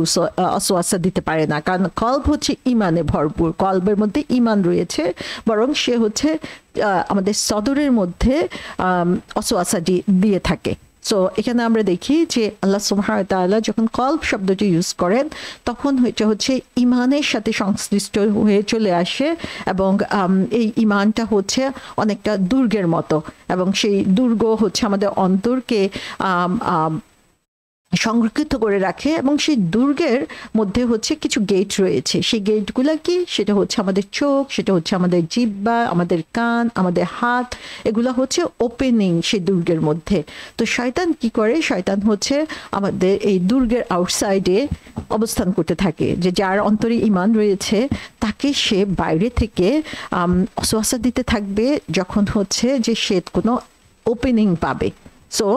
অসওয়াসা দিতে পারে না, কারণ কলব হচ্ছে ইমানে ভরপুর, কলবের মধ্যে ইমান রয়েছে, বরং সে হচ্ছে আমাদের সদরের মধ্যে অসওয়াসা দিয়ে থাকে। সো এখানে আমরা দেখি যে আল্লাহ সুবহানাহু ওয়া তাআলা যখন কলব শব্দটি ইউজ করেন তখন এটা হচ্ছে ইমানের সাথে সংশ্লিষ্ট হয়ে চলে আসে, এবং এই ইমানটা হচ্ছে অনেকটা দুর্গের মতো, এবং সেই দুর্গ হচ্ছে আমাদের অন্তরকে সংরক্ষিত করে রাখে। এবং সেই দুর্গের মধ্যে হচ্ছে কিছু গেট রয়েছে, সেই গেটগুলো কি? সেটা হচ্ছে আমাদের চোখ, সেটা হচ্ছে আমাদের জিহ্বা, আমাদের কান, আমাদের হাত, এগুলো হচ্ছে ওপেনিং সেই দুর্গের মধ্যে। তো শয়তান কি করে? শয়তান হচ্ছে আমাদের এই দুর্গের আউটসাইডে অবস্থান করতে থাকে, যে যার অন্তরে ঈমান রয়েছে তাকে সে বাইরে থেকে অসওয়াসা দিতে থাকবে যখন হচ্ছে যে সে কোনো ওপেনিং পাবে। সো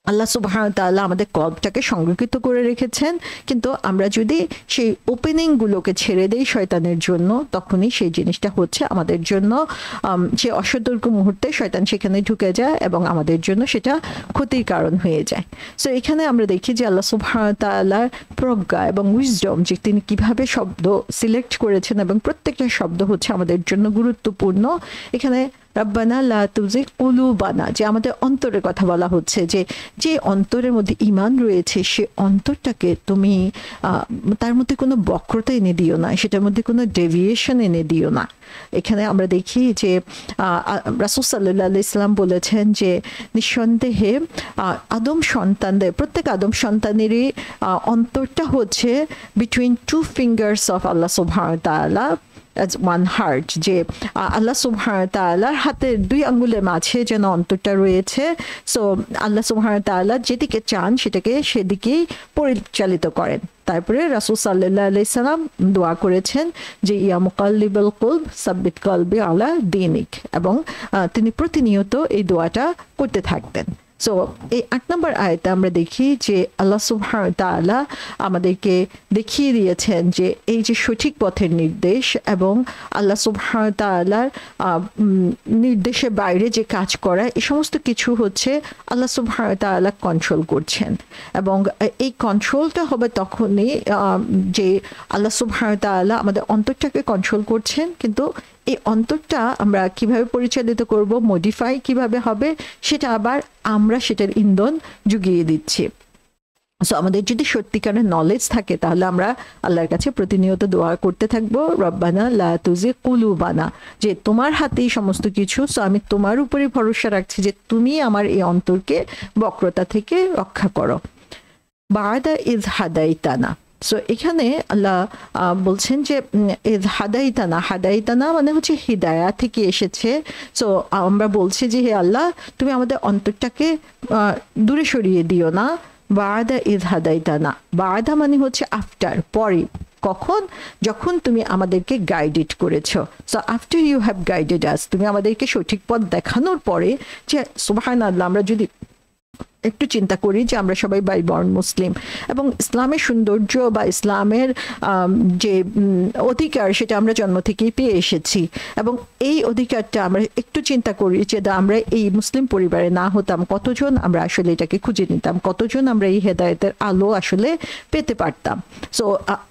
আল্লাহ সুবহানাহু ওয়া তাআলা আমাদের কলবটাকে সংরক্ষিত করে রেখেছেন, কিন্তু আমরা যদি সেই ওপেনিংগুলোকে ছেড়ে দেই শয়তানের জন্য, তখনই সেই জিনিসটা হচ্ছে আমাদের জন্য সে অসতর্ক মুহূর্তে শয়তান সেখানে ঢুকে যায় এবং আমাদের জন্য সেটা ক্ষতির কারণ হয়ে যায়। সো এখানে আমরা দেখি যে আল্লাহ সুবহানাহু ওয়া তাআলার প্রজ্ঞা এবং উইজডম, যে তিনি কিভাবে শব্দ সিলেক্ট করেছেন এবং প্রত্যেকটা শব্দ হচ্ছে আমাদের জন্য গুরুত্বপূর্ণ। এখানে রব্বানা লা তুজিগ কুলুবানা, যে আমাদের অন্তরের কথা বলা হচ্ছে, যে অন্তরের মধ্যে ঈমান রয়েছে সে অন্তরটাকে তুমি তার মধ্যে কোনো বক্রতা এনে দিও না, সেটার মধ্যে কোনো ডেভিয়েশন এনে দিও না। এখানে আমরা দেখি যে রাসূল সাল্লাল্লাহু আলাইহি সাল্লাম বলেছেন যে নিঃসন্দেহে আদম সন্তানদের, প্রত্যেক আদম সন্তানেরই অন্তরটা হচ্ছে বিটুইন টু ফিঙ্গার্স অফ আল্লাহ সুবহানাহু ওয়া তাআলা as one heart, যে আল্লাহ সুবহানাহু ওয়া তাআলার হাতের 2 আঙ্গুলের মাঝে যেন অন্তরটা রয়েছে। সো আল্লাহ সুবহানাহু ওয়া তাআলা যেদিকে চান সেটাকে সেদিকেই পরিচালিত করেন। তারপরে রাসূল সাল্লাল্লাহু আলাইহি সাল্লাম দোয়া করেছেন যে ইয়া মুকাল্লিবাল কুলব সাব্বিত কলবি আলা দীনিক, এবং তিনি প্রতিনিয়ত এই দোয়াটা করতে থাকতেন। সো এই 8 নম্বর আয়াতে আমরা দেখি যে আল্লাহ সুবহানাহু ওয়া তাআলা আমাদেরকে দেখিয়ে দিয়েছেন যে এই যে সঠিক পথের নির্দেশ, এবং আল্লাহ সুবহানাহু ওয়া তাআলার নির্দেশের বাইরে যে কাজ করা, এই সমস্ত কিছু হচ্ছে আল্লাহ সুবহানাহু ওয়া তাআলা কন্ট্রোল করছেন। এবং এই কন্ট্রোলটা হবে তখনই যে আল্লাহ সুবহানাহু ওয়া তাআলা আমাদের অন্তরটাকে কন্ট্রোল করছেন, কিন্তু এই অন্তরটা আমরা কিভাবে পরিচালিত করব, মডিফাই কিভাবে হবে, সেটা আবার আমরা সেটার ইন্ধন জুগিয়ে দিচ্ছি। সো আমাদের যদি সত্যিকারের নলেজ থাকে তাহলে আমরা আল্লাহর কাছে প্রতিনিয়ত দোয়া করতে থাকবো, রব্বানা লা তুজিগ কুলুবানা, যে তোমার হাতেই সমস্ত কিছু, সো আমি তোমার উপরে ভরসা রাখছি যে তুমি আমার এই অন্তরকে বক্রতা থেকে রক্ষা করো। বাদা ইজ হাদাইতানা, সো এখানে আল্লাহ বলছেন যে হাদাইতানা, হাদাইতানা মানে হচ্ছে হিদায়া থেকে এসেছে। সো আমরা বলছি যে হে আল্লাহ, তুমি আমাদের অন্তরটাকে দূরে সরিয়ে দিও না। বাদা ইদ হাদাইতানা, বাদা মানে হচ্ছে আফটার, পরে। কখন? যখন তুমি আমাদেরকে গাইডেড করেছো। So after you have guided us, তুমি আমাদেরকে সঠিক পথ দেখানোর পরে, যে সুবহানাল্লাহ, আমরা যদি একটু চিন্তা করি যে আমরা সবাই বাই বর্ন মুসলিম, এবং ইসলামের সৌন্দর্য বা ইসলামের যে অধিকার সেটা আমরা জন্ম থেকেই পেয়ে এসেছি, এবং এই অধিকারটা আমরা একটু চিন্তা করি যে আমরা এই মুসলিম পরিবারে না হতাম, কতজন আমরা আসলে এটাকে খুঁজে নিতাম, কতজন আমরা এই হেদায়েতের আলো আসলে পেতে পারতাম। সো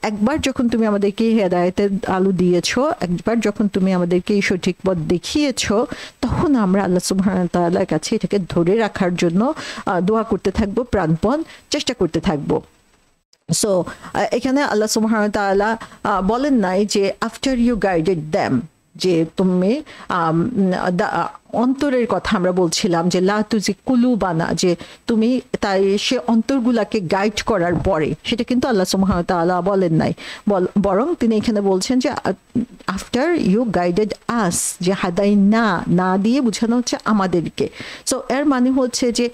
একবার যখন তুমি আমাদেরকে এই হেদায়েতের আলো দিয়েছো, একবার যখন তুমি আমাদেরকে এই সঠিক পথ দেখিয়েছো, তখন আমরা আল্লাহ সুবহানাহু ওয়া তাআলার কাছে এটাকে ধরে রাখার জন্য দোয়া করতে থাকবো, প্রাণপণ চেষ্টা করতে থাকবো। সো এখানে আল্লাহ সুবহানাহু ওয়া তাআলা বলেন নাই যে আফটার ইউ গাইডেড দ্যাম, যে তুমি অন্তরের কথা আমরা বলছিলাম যে লা তুজি কুলুবানা, যে তুমি তাই সে অন্তরগুলাকে গাইড করার পরে, সেটা কিন্তু আল্লাহ সুবহানাহু ওয়া তাআলা বলেন নাই, বরং তিনি এখানে বলছেন যে আফটার ইউ গাইডেড আস, যে হাদাই না, না দিয়ে বোঝানো হচ্ছে আমাদেরকে। সো এর মানে হচ্ছে যে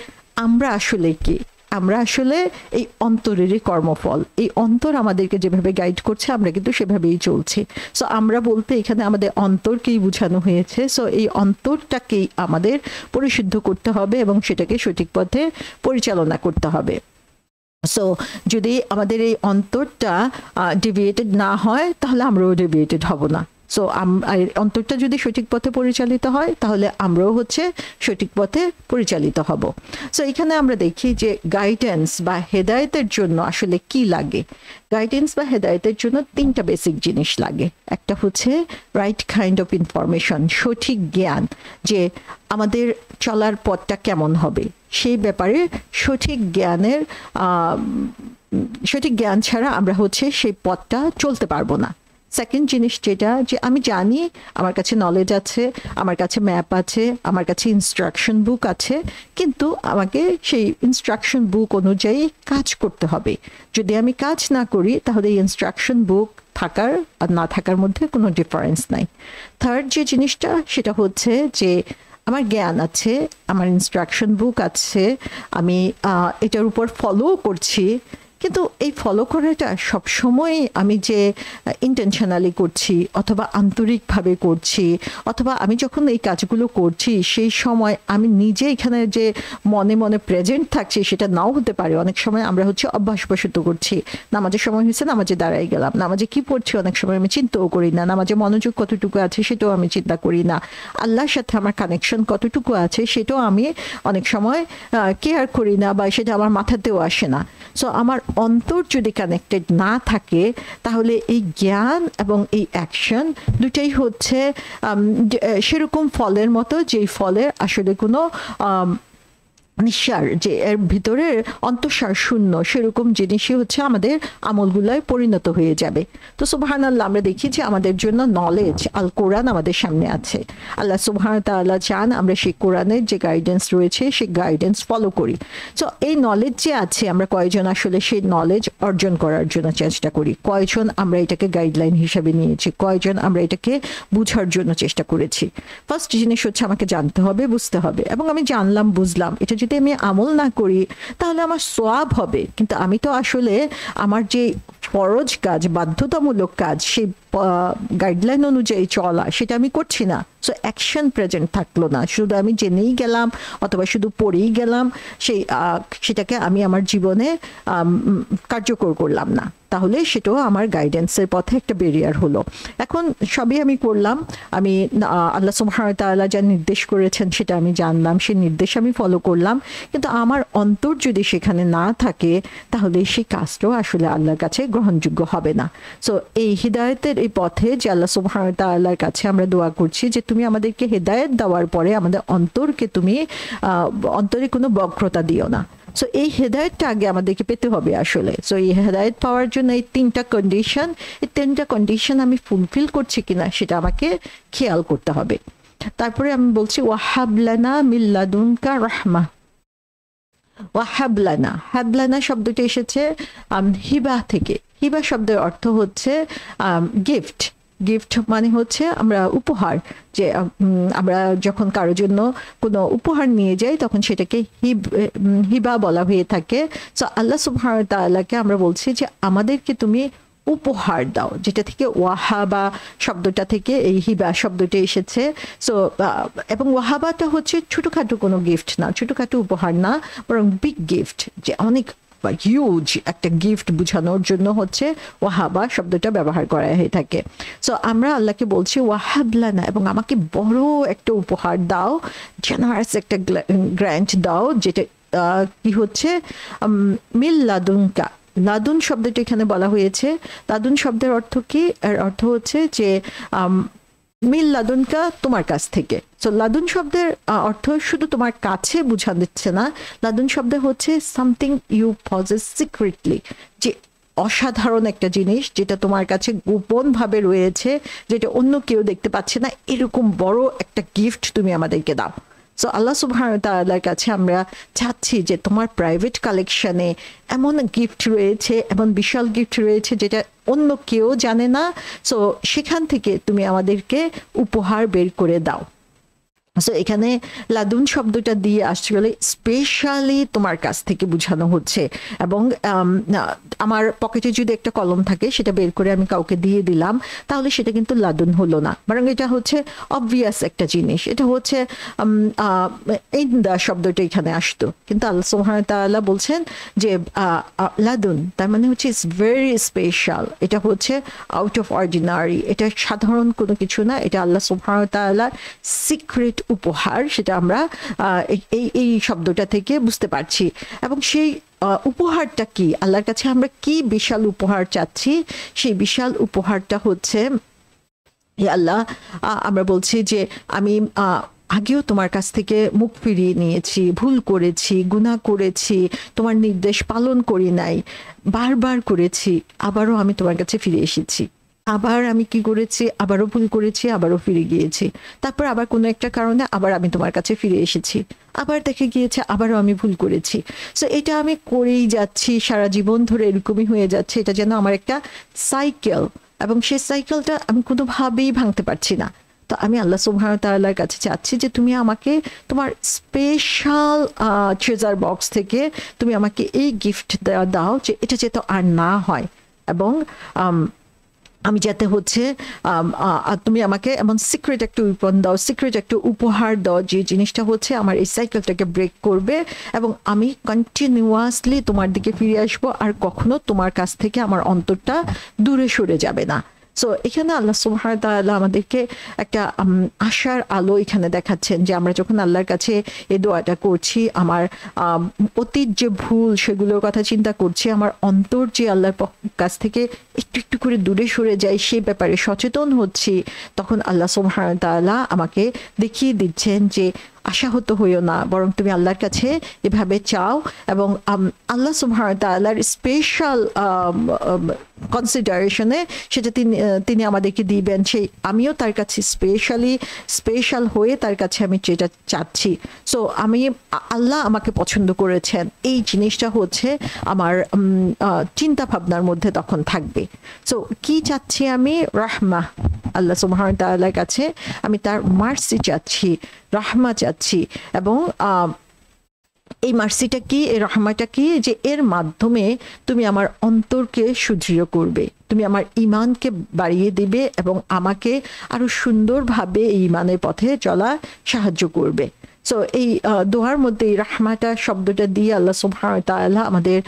আমরা আসলে কি, আমরা আসলে এই অন্তরেরই কর্মফল, এই অন্তর আমাদেরকে যেভাবে গাইড করছে আমরা কিন্তু সেভাবেই চলছি। সো আমরা বলতে এখানে আমাদের অন্তরকেই বোঝানো হয়েছে। সো এই অন্তরটাকেই আমাদের পরিশুদ্ধ করতে হবে এবং সেটাকে সঠিক পথে পরিচালনা করতে হবে। সো যদি আমাদের এই অন্তরটা ডেভিয়েটেড না হয়, তাহলে আমরাও ডেভিয়েটেড হব না। সো অন্তরটা যদি সঠিক পথে পরিচালিত হয়, তাহলে আমরাও হচ্ছে সঠিক পথে পরিচালিত হব। সো এখানে আমরা দেখি যে গাইডেন্স বা হেদায়েতের জন্য আসলে কি লাগে। গাইডেন্স বা হেদায়েতের জন্য তিনটা বেসিক জিনিস লাগে। একটা হচ্ছে রাইট কাইন্ড অফ ইনফরমেশন, সঠিক জ্ঞান, যে আমাদের চলার পথটা কেমন হবে সেই ব্যাপারে সঠিক জ্ঞান ছাড়া আমরা হচ্ছে সেই পথটা চলতে পারবো না। সেকেন্ড জিনিস যেটা, যে আমি জানি আমার কাছে নলেজ আছে, আমার কাছে ম্যাপ আছে, আমার কাছে ইনস্ট্রাকশন বুক আছে, কিন্তু আমাকে সেই ইনস্ট্রাকশন বুক অনুযায়ী কাজ করতে হবে। যদি আমি কাজ না করি, তাহলে এই ইনস্ট্রাকশন বুক থাকার আর না থাকার মধ্যে কোনো ডিফারেন্স নাই। থার্ড যে জিনিসটা, সেটা হচ্ছে যে আমার জ্ঞান আছে, আমার ইনস্ট্রাকশন বুক আছে, আমি এটার উপর ফলো করছি, কিন্তু এই ফলো করাটা সবসময় আমি যে ইন্টেনশনালি করছি অথবা আন্তরিকভাবে করছি, অথবা আমি যখন এই কাজগুলো করছি সেই সময় আমি নিজে এখানে যে মনে মনে প্রেজেন্ট থাকছি সেটা নাও হতে পারে। অনেক সময় আমরা হচ্ছে অভ্যাসবশত করছি, নামাজের সময় হয়েছে নামাজে দাঁড়াই গেলাম, নামাজে কি পড়ছি অনেক সময় আমি চিন্তাও করি না, নামাজে মনোযোগ কতটুকু আছে সেটাও আমি চিন্তা করি না, আল্লাহর সাথে আমার কানেকশন কতটুকু আছে সেটাও আমি অনেক সময় কেয়ার করি না, বা সেটা আমার মাথাতেও আসে না। সো আমার অন্তর যদি কানেক্টেড না থাকে, তাহলে এই জ্ঞান এবং এই অ্যাকশন দুটাই হচ্ছে সেরকম ফলের মতো, যেই ফলের আসলে কোনো নিঃসার, যে এর ভিতরে অন্তঃসার শূন্য, সেরকম জিনিসই হচ্ছে আমাদের আমলগুলোয় পরিণত হয়ে যাবে। তো সুবহানাল্লাহ, আমরা দেখি যে আমাদের জন্য নলেজ, আল কোরআন আমাদের সামনে আছে। আল্লাহ সুবহানাহু তাআলা চান আমরা সেই কোরআনের যে গাইডেন্স রয়েছে সেই গাইডেন্স ফলো করি। সো এই নলেজ যে আছে, আমরা কয়জন আসলে সেই নলেজ অর্জন করার জন্য চেষ্টা করি, কয়জন আমরা এটাকে গাইডলাইন হিসেবে নিয়েছি, কয়জন আমরা এটাকে বুঝার জন্য চেষ্টা করেছি। ফার্স্ট জিনিস হচ্ছে আমাকে জানতে হবে, বুঝতে হবে, এবং আমি জানলাম বুঝলাম, এটা যদি আমি আমল না করি তাহলে আমার সওয়াব হবে, কিন্তু আমি তো আসলে আমার যে ফরজ কাজ, বাধ্যতামূলক কাজ, সেই গাইডলাইন অনুযায়ী চলা, সেটা আমি করছি না। সো অ্যাকশন প্রেজেন্ট থাকলো না, শুধু আমি জেনেই গেলাম অথবা শুধু পড়েই গেলাম, সেটাকে আমি আমার জীবনে কার্যকর করলাম না, তাহলে সেটাও আমার গাইডেন্সের পথে একটা ব্যারিয়ার হলো। এখন সবই আমি করলাম, আমি আল্লাহ সুবহানাহু ওয়া তাআলা যা নির্দেশ করেছেন সেটা আমি জানলাম, সেই নির্দেশ আমি ফলো করলাম, কিন্তু আমার অন্তর যদি সেখানে না থাকে, তাহলে সেই কাজটাও আসলে আল্লাহর কাছে গ্রহণযোগ্য হবে না। সো এই হিদায়তের এই পথে যে আল্লাহ সুবহানাহু ওয়া তাআলার কাছে আমরা দোয়া করছি যে তুমি আমাদেরকে হেদায়েত দেওয়ার পরে আমাদের অন্তরকে তুমি অন্তরে কোনো বক্রতা দিও না। সো এই হেদায়েতটা আগে আমাদেরকে পেতে হবে আসলে। সো এই হেদায়েত পাওয়ার জন্য এই তিনটা কন্ডিশন আমি ফুলফিল করছি কিনা সেটা আমাকে খেয়াল করতে হবে। তারপরে আমি বলছি ওয়াহাবলানা মিল্লাদুনকা রাহমা। হাবলানা শব্দটি এসেছে হিবা থেকে। হিবা শব্দের অর্থ হচ্ছে গিফট। গিফট মানে হচ্ছে আমরা উপহার, যে আমরা যখন কারোর জন্য কোনো উপহার নিয়ে যাই তখন সেটাকে হিবা বলা হয়ে থাকে। সো আল্লাহ সুবহানাহু ওয়া তাআলাকে আমরা বলছি যে আমাদেরকে তুমি উপহার দাও, যেটা থেকে ওয়াহাবা শব্দটা থেকে এই হিবা শব্দটা এসেছে। সো এবং ওয়াহাবাটা হচ্ছে ছোটখাটো কোনো গিফট না, ছোটখাটো উপহার না, বরং বিগ গিফট, যে অনেক হিউজ একটা গিফট বোঝানোর জন্য হচ্ছে ওয়াহাবা শব্দটা ব্যবহার করা হয়ে থাকে। সো আমরা আল্লাহকে বলছি ওয়াহাবলানা, এবং আমাকে বড় একটা উপহার দাও, জেনারাস একটা গ্র্যান্ট দাও, যেটা কি হচ্ছে মিল লাদুনকা। লাদুন শব্দটা এখানে বলা হয়েছে। লাদুন শব্দের অর্থ কি? এর অর্থ হচ্ছে যে মিল লাদুনকা, তোমার কাছ থেকে। সো লাদুন শব্দের অর্থ শুধু তোমার কাছে বোঝা দিচ্ছে না, লাদুন শব্দ হচ্ছে সামথিং ইউ পজেস সিক্রেটলি, যে অসাধারণ একটা জিনিস যেটা তোমার কাছে গোপন ভাবে রয়েছে, যেটা অন্য কেউ দেখতে পাচ্ছে না, এরকম বড় একটা গিফট তুমি আমাদেরকে দাও। সো আল্লাহ সুবহানাহু ওয়া তাআলার কাছে আমরা চাচ্ছি যে তোমার প্রাইভেট কালেকশনে এমন গিফট রয়েছে, এমন বিশাল গিফট রয়েছে যেটা অন্য কেউ জানে না। সো সেখান থেকে তুমি আমাদেরকে উপহার বের করে দাও। সো এখানে লাদুন শব্দটা দিয়ে আসলে স্পেশালি তোমার কাছ থেকে বোঝানো হচ্ছে। এবং আমার পকেটে যদি একটা কলম থাকে, সেটা বের করে আমি কাউকে দিয়ে দিলাম, তাহলে সেটা কিন্তু লাদুন হলো না, বরং এটা হচ্ছে অবভিয়াস একটা জিনিস। এটা হচ্ছে ইন্দা শব্দটা এখানে আসতো, কিন্তু আল্লাহ সুবহানাহু ওয়া তাআলা বলছেন যে লাদুন, তার মানে হচ্ছে ইটস ভেরি স্পেশাল, এটা হচ্ছে আউট অফ অর্ডিনারি, এটা সাধারণ কোনো কিছু না, এটা আল্লাহ সুবহানাহু ওয়া তাআলার সিক্রেট উপহার। সেটা আমরা এই শব্দটা থেকে বুঝতে পারছি। এবং সেই উপহারটা কি, আল্লাহর কাছে আমরা কি বিশাল উপহার চাচ্ছি, সেই বিশাল উপহারটা হচ্ছে আল্লাহ, আমরা বলছি যে আমি আগেও তোমার কাছ থেকে মুখ ফিরিয়ে নিয়েছি, ভুল করেছি, গুনাহ করেছি, তোমার নির্দেশ পালন করি নাই, বারবার করেছি, আবারও আমি তোমার কাছে ফিরে এসেছি। আবার আমি কি করেছি, আবারও ভুল করেছি, আবারও ফিরে গিয়েছি, তারপর আবার কোনো একটা কারণে আবার আমি তোমার কাছে ফিরে এসেছি, আবার দেখে গিয়েছে আবারও আমি ভুল করেছি। সো এটা আমি করেই যাচ্ছি, সারা জীবন ধরে এরকমই হয়ে যাচ্ছে, এটা যেন আমার একটা সাইকেল, এবং সেই সাইকেলটা আমি কোনোভাবেই ভাঙতে পারছি না। তো আমি আল্লাহ সুবহানাহু ওয়া তাআলার কাছে চাচ্ছি যে তুমি আমাকে তোমার স্পেশাল ট্রেজার বক্স থেকে তুমি আমাকে এই গিফট দাও, যে এটা যেন আর না হয়, এবং আমি যাতে হচ্ছে তুমি আমাকে এমন সিক্রেট একটা উইপন দাও, সিক্রেট একটা উপহার দাও, যে জিনিসটা হচ্ছে আমার এই সাইকেলটাকে ব্রেক করবে, এবং আমি কন্টিনিউয়াসলি তোমার দিকে ফিরে আসবো, আর কখনো তোমার কাছ থেকে আমার অন্তরটা দূরে সরে যাবে না। সো এখানে আল্লাহ সুবহানাহু ওয়া তাআলা আমাদেরকে একটা আশার আলো এখানে দেখাচ্ছেন, যে আমরা যখন আল্লাহর কাছে এই দোয়াটা করছি, আমার অতীত যে ভুল সেগুলোর কথা চিন্তা করছি, আমার অন্তর যে আল্লাহর কাছ থেকে একটু একটু করে দূরে সরে যায় সেই ব্যাপারে সচেতন হচ্ছি, তখন আল্লাহ সুবহানাহু ওয়া তাআলা আমাকে দেখিয়ে দিচ্ছেন যে আশাহত হইও না, বরং তুমি আল্লাহর কাছে এভাবে চাও, এবং আল্লাহ সুবহানাহু ওয়া তাআলার স্পেশাল কনসিডারেশনে সেটা তিনি আমাদেরকে দিবেন। সেই আমিও তার কাছে স্পেশাল হয়ে তার কাছে আমি যেটা চাচ্ছি। সো আমি আল্লাহ আমাকে পছন্দ করেছেন, এই জিনিসটা হচ্ছে আমার চিন্তা ভাবনার মধ্যে তখন থাকবে। সো কি চাচ্ছি আমি? রাহমা, আল্লাহ সুবহানাহু ওয়া তাআলার কাছে আমি তার মার্সি চাচ্ছি, রাহমা চাচ্ছি। এবং এই মার্সিটা কি, এই রহমাটা কি, যে এর মাধ্যমে তুমি আমার অন্তরকে সুদৃঢ় করবে, তুমি আমার ঈমানকে বাড়িয়ে দিবে, এবং আমাকে আরো সুন্দরভাবে এই ঈমানের পথে চলা সাহায্য করবে। সো এই দোয়ার মধ্যে এই রাহমাটা শব্দটা দিয়ে আল্লাহ সুবহানাহু ওয়া তাআলা আমাদের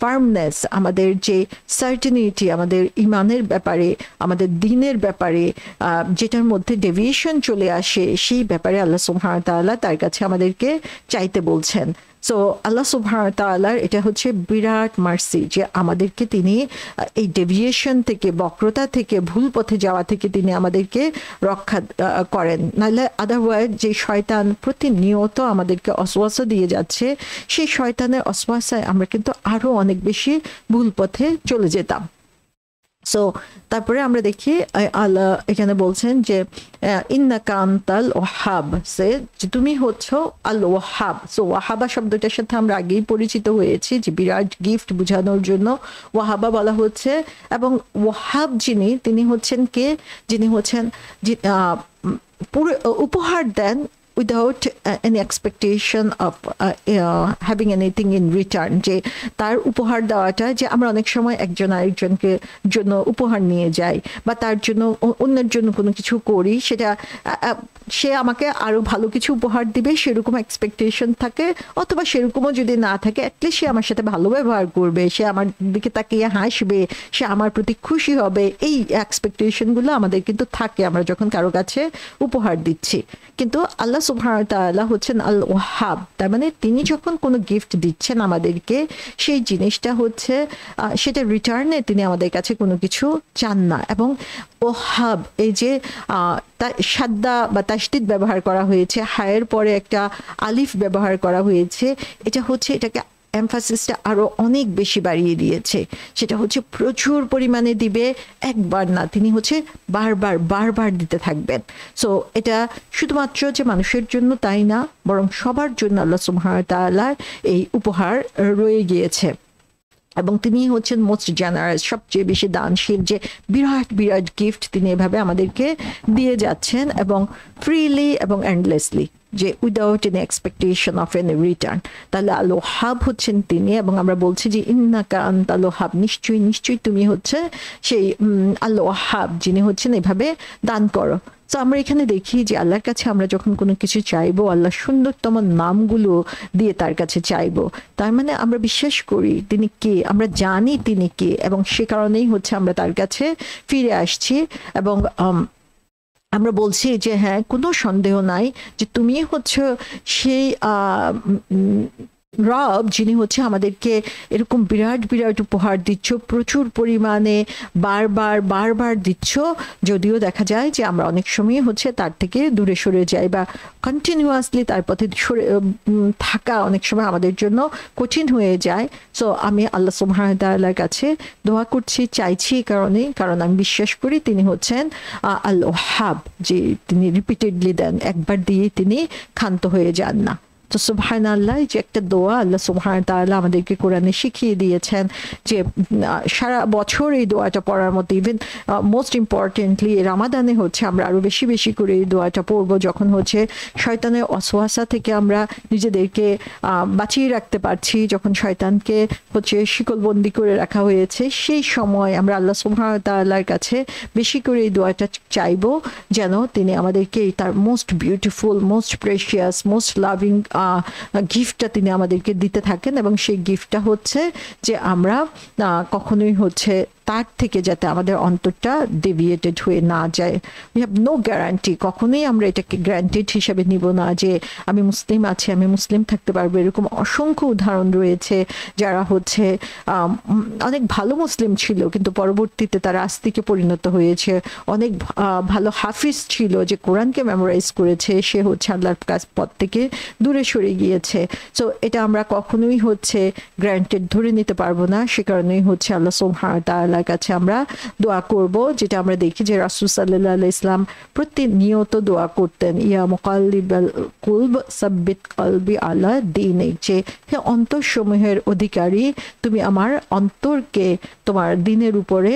ফার্মনেস, আমাদের যে সার্টেনিটি, আমাদের ঈমানের ব্যাপারে, আমাদের দ্বীনের ব্যাপারে যেটার মধ্যে ডেভিয়েশন চলে আসে, সেই ব্যাপারে আল্লাহ সুবহানাহু ওয়া তাআলা তার কাছে আমাদেরকে চাইতে বলছেন। সো আল্লাহ সুবহানাহু ওয়া তাআলার এটা হচ্ছে বিরাট মার্সি, যে আমাদেরকে তিনি এই ডেভিয়েশন থেকে, বক্রতা থেকে, ভুল পথে যাওয়া থেকে তিনি আমাদেরকে রক্ষা করেন। নাহলে আদারওয়াইজ যে শয়তান প্রতিনিয়ত আমাদেরকে অসওয়াসা দিয়ে যাচ্ছে, সেই শয়তানের অসওয়াসায় আমরা কিন্তু আরো অনেক বেশি ভুল পথে চলে যেতাম। সো তারপরে আমরা দেখি আল্লাহ এখানে বলছেন যে ইন্নাকা আনতাল ওয়াহাব, সে যে তুমি হচ্ছ আল ওয়াহাব। সো ওয়াহাবা শব্দটার সাথে আমরা আগেই পরিচিত হয়েছি যে বিরাট গিফট বোঝানোর জন্য ওয়াহাবা বলা হচ্ছে। এবং ওয়াহাব যিনি, তিনি হচ্ছেন কে? যিনি হচ্ছেন পুরো উপহার দেন without any expectation of having anything in return, যে তার উপহার দেওয়াটা, যে আমরা অনেক সময় একজন আরেকজনকে জন্য উপহার নিয়ে যাই বা তার জন্য অন্যের জন্য কোনো কিছু করি, সেটা সে আমাকে আরো ভালো কিছু উপহার দিবে সেরকম এক্সপেকটেশন থাকে, অথবা সেরকমও যদি না থাকে অ্যাটলিস্ট সে আমার সাথে ভালো ব্যবহার করবে, সে আমার দিকে তাকিয়ে হাসবে, সে আমার প্রতি খুশি হবে। এই এক্সপেকটেশনগুলো আমাদের কিন্তু থাকে আমরা যখন কারো কাছে উপহার দিচ্ছি। কিন্তু আল্লাহ সুবহানাহু ওয়া তাআলা হচ্ছেন আল ওয়াহাব, তার মানে তিনি যখন কোনো গিফট দিচ্ছেন আমাদেরকে, সেই জিনিসটা হচ্ছে সেটা রিটার্নে তিনি আমাদের কাছে কোনো কিছু চান না। এবং ওয়াহাব, এই যে সাদ্দা বা তাশদিদ ব্যবহার করা হয়েছে, হায়ের পরে একটা আলিফ ব্যবহার করা হয়েছে, এটা হচ্ছে এটাকে এমফাসিসটা আরো অনেক বেশি বাড়িয়ে দিয়েছে। সেটা হচ্ছে প্রচুর পরিমাণে দিবে, একবার না, তিনি হচ্ছে বারবার বারবার দিতে থাকবেন। সো এটা শুধুমাত্র যে মানুষের জন্য তাই না, বরং সবার জন্য আল্লাহ সুবহানাহু ওয়া তাআলার এই উপহার রয়ে গিয়েছে। এবং তিনি হচ্ছেন মোস্ট জেনারাস, সবচেয়ে বেশি দানশীল, যে বিরাট বিরাট গিফট তিনি এভাবে আমাদেরকে দিয়ে যাচ্ছেন, এবং ফ্রিলি এবং এন্ডলেসলি, যে without any expectation of any return. তাহলে আল ওয়াহাব হচ্ছেন তিনি। এবং আমরা বলছি যে ইন্নাকা আনতাল ওয়াহাব, নিশ্চয়ই নিশ্চয়ই তুমি হচ্ছে সেই আল ওয়াহাব যিনি হচ্ছেন এভাবে দান করো। তো আমরা এখানে দেখি যে আল্লাহর কাছে আমরা যখন কোনো কিছু চাইবো, আল্লাহর সুন্দরতম নামগুলো দিয়ে তার কাছে চাইবো, তার মানে আমরা বিশ্বাস করি তিনি কে, আমরা জানি তিনি কে, এবং সে কারণেই হচ্ছে আমরা তার কাছে ফিরে আসছি। এবং আমরা বলছি যে হ্যাঁ, কোনো সন্দেহ নাই যে তুমি হচ্ছে সেই রব যিনি হচ্ছে আমাদেরকে এরকম বিরাট বিরাট উপহার দিচ্ছ, প্রচুর পরিমাণে বারবার বারবার দিচ্ছ, যদিও দেখা যায় যে আমরা অনেক সময় হচ্ছে তার থেকে দূরে সরে যাই, বা কন্টিনিউয়াসলি তার পথে সরে থাকা অনেক সময় আমাদের জন্য কঠিন হয়ে যায়। সো আমি আল্লাহ সুবহানাহু ওয়া তাআলার কাছে দোয়া করছি, চাইছি, কারণ আমি বিশ্বাস করি তিনি হচ্ছেন আল ওয়াহাব, যে তিনি রিপিটেডলি দেন, একবার দিয়ে তিনি ক্ষান্ত হয়ে যান না। তো সুবহানাল্লাহ, যে একটা দোয়া আল্লাহ সুবহানাহু ওয়া তাআলা আমাদেরকে কোরআনে শিখিয়ে দিয়েছেন, যে সারা বছর এই দোয়াটা পড়ার মতো, ইভেন মোস্ট ইম্পর্টেন্টলি রামাদানে হচ্ছে আমরা আরো বেশি বেশি করে এই দোয়াটা পড়বো, যখন হচ্ছে শয়তানের ওয়াসওয়াসা থেকে আমরা নিজেদেরকে বাঁচিয়ে রাখতে পারছি, যখন শয়তানকে হচ্ছে শিকলবন্দি করে রাখা হয়েছে, সেই সময় আমরা আল্লাহ সুবহানাহু ওয়া তাআলার কাছে বেশি করে এই দোয়াটা চাইবো, যেন তিনি আমাদেরকে তার most beautiful, most precious, most loving গিফটটা তিনি আমাদেরকে দিতে থাকেন। এবং সেই গিফটটা হচ্ছে যে আমরা কখনোই হচ্ছে তার থেকে যাতে আমাদের অন্তরটা ডেভিয়েটেড হয়ে না যায়। উই হ্যাভ নো গ্যারান্টি, কখনোই আমরা এটাকে গ্যারান্টেড হিসাবে নিব না যে আমি মুসলিম আছি, আমি মুসলিম থাকতে পারবো। এরকম অসংখ্য উদাহরণ রয়েছে যারা হচ্ছে অনেক ভালো মুসলিম ছিল, কিন্তু পরবর্তীতে তারা আস্তিকে পরিণত হয়েছে। অনেক ভালো হাফিজ ছিল, যে কোরআনকে মেমোরাইজ করেছে, সে হচ্ছে আল্লাহর কাছ পথ থেকে দূরে সরে গিয়েছে। সো এটা আমরা কখনোই হচ্ছে গ্যারান্টেড ধরে নিতে পারবো না। সে কারণেই হচ্ছে আল্লাহ সুবহানাহু ওয়া তাআলার কাছে আমরা দোয়া করব, যেটা আমরা দেখি যে রাসূল সাল্লাল্লাহু আলাইহি ওয়াসাল্লাম প্রতিনিয়ত দোয়া করতেন, ইয়া মুকাল্লিবাল কুলব সাব্বিত কলবি আলা দীনিক, যে হে অন্তরসমূহের অধিকারী, তুমি আমার অন্তরকে তোমার দ্বীনের উপরে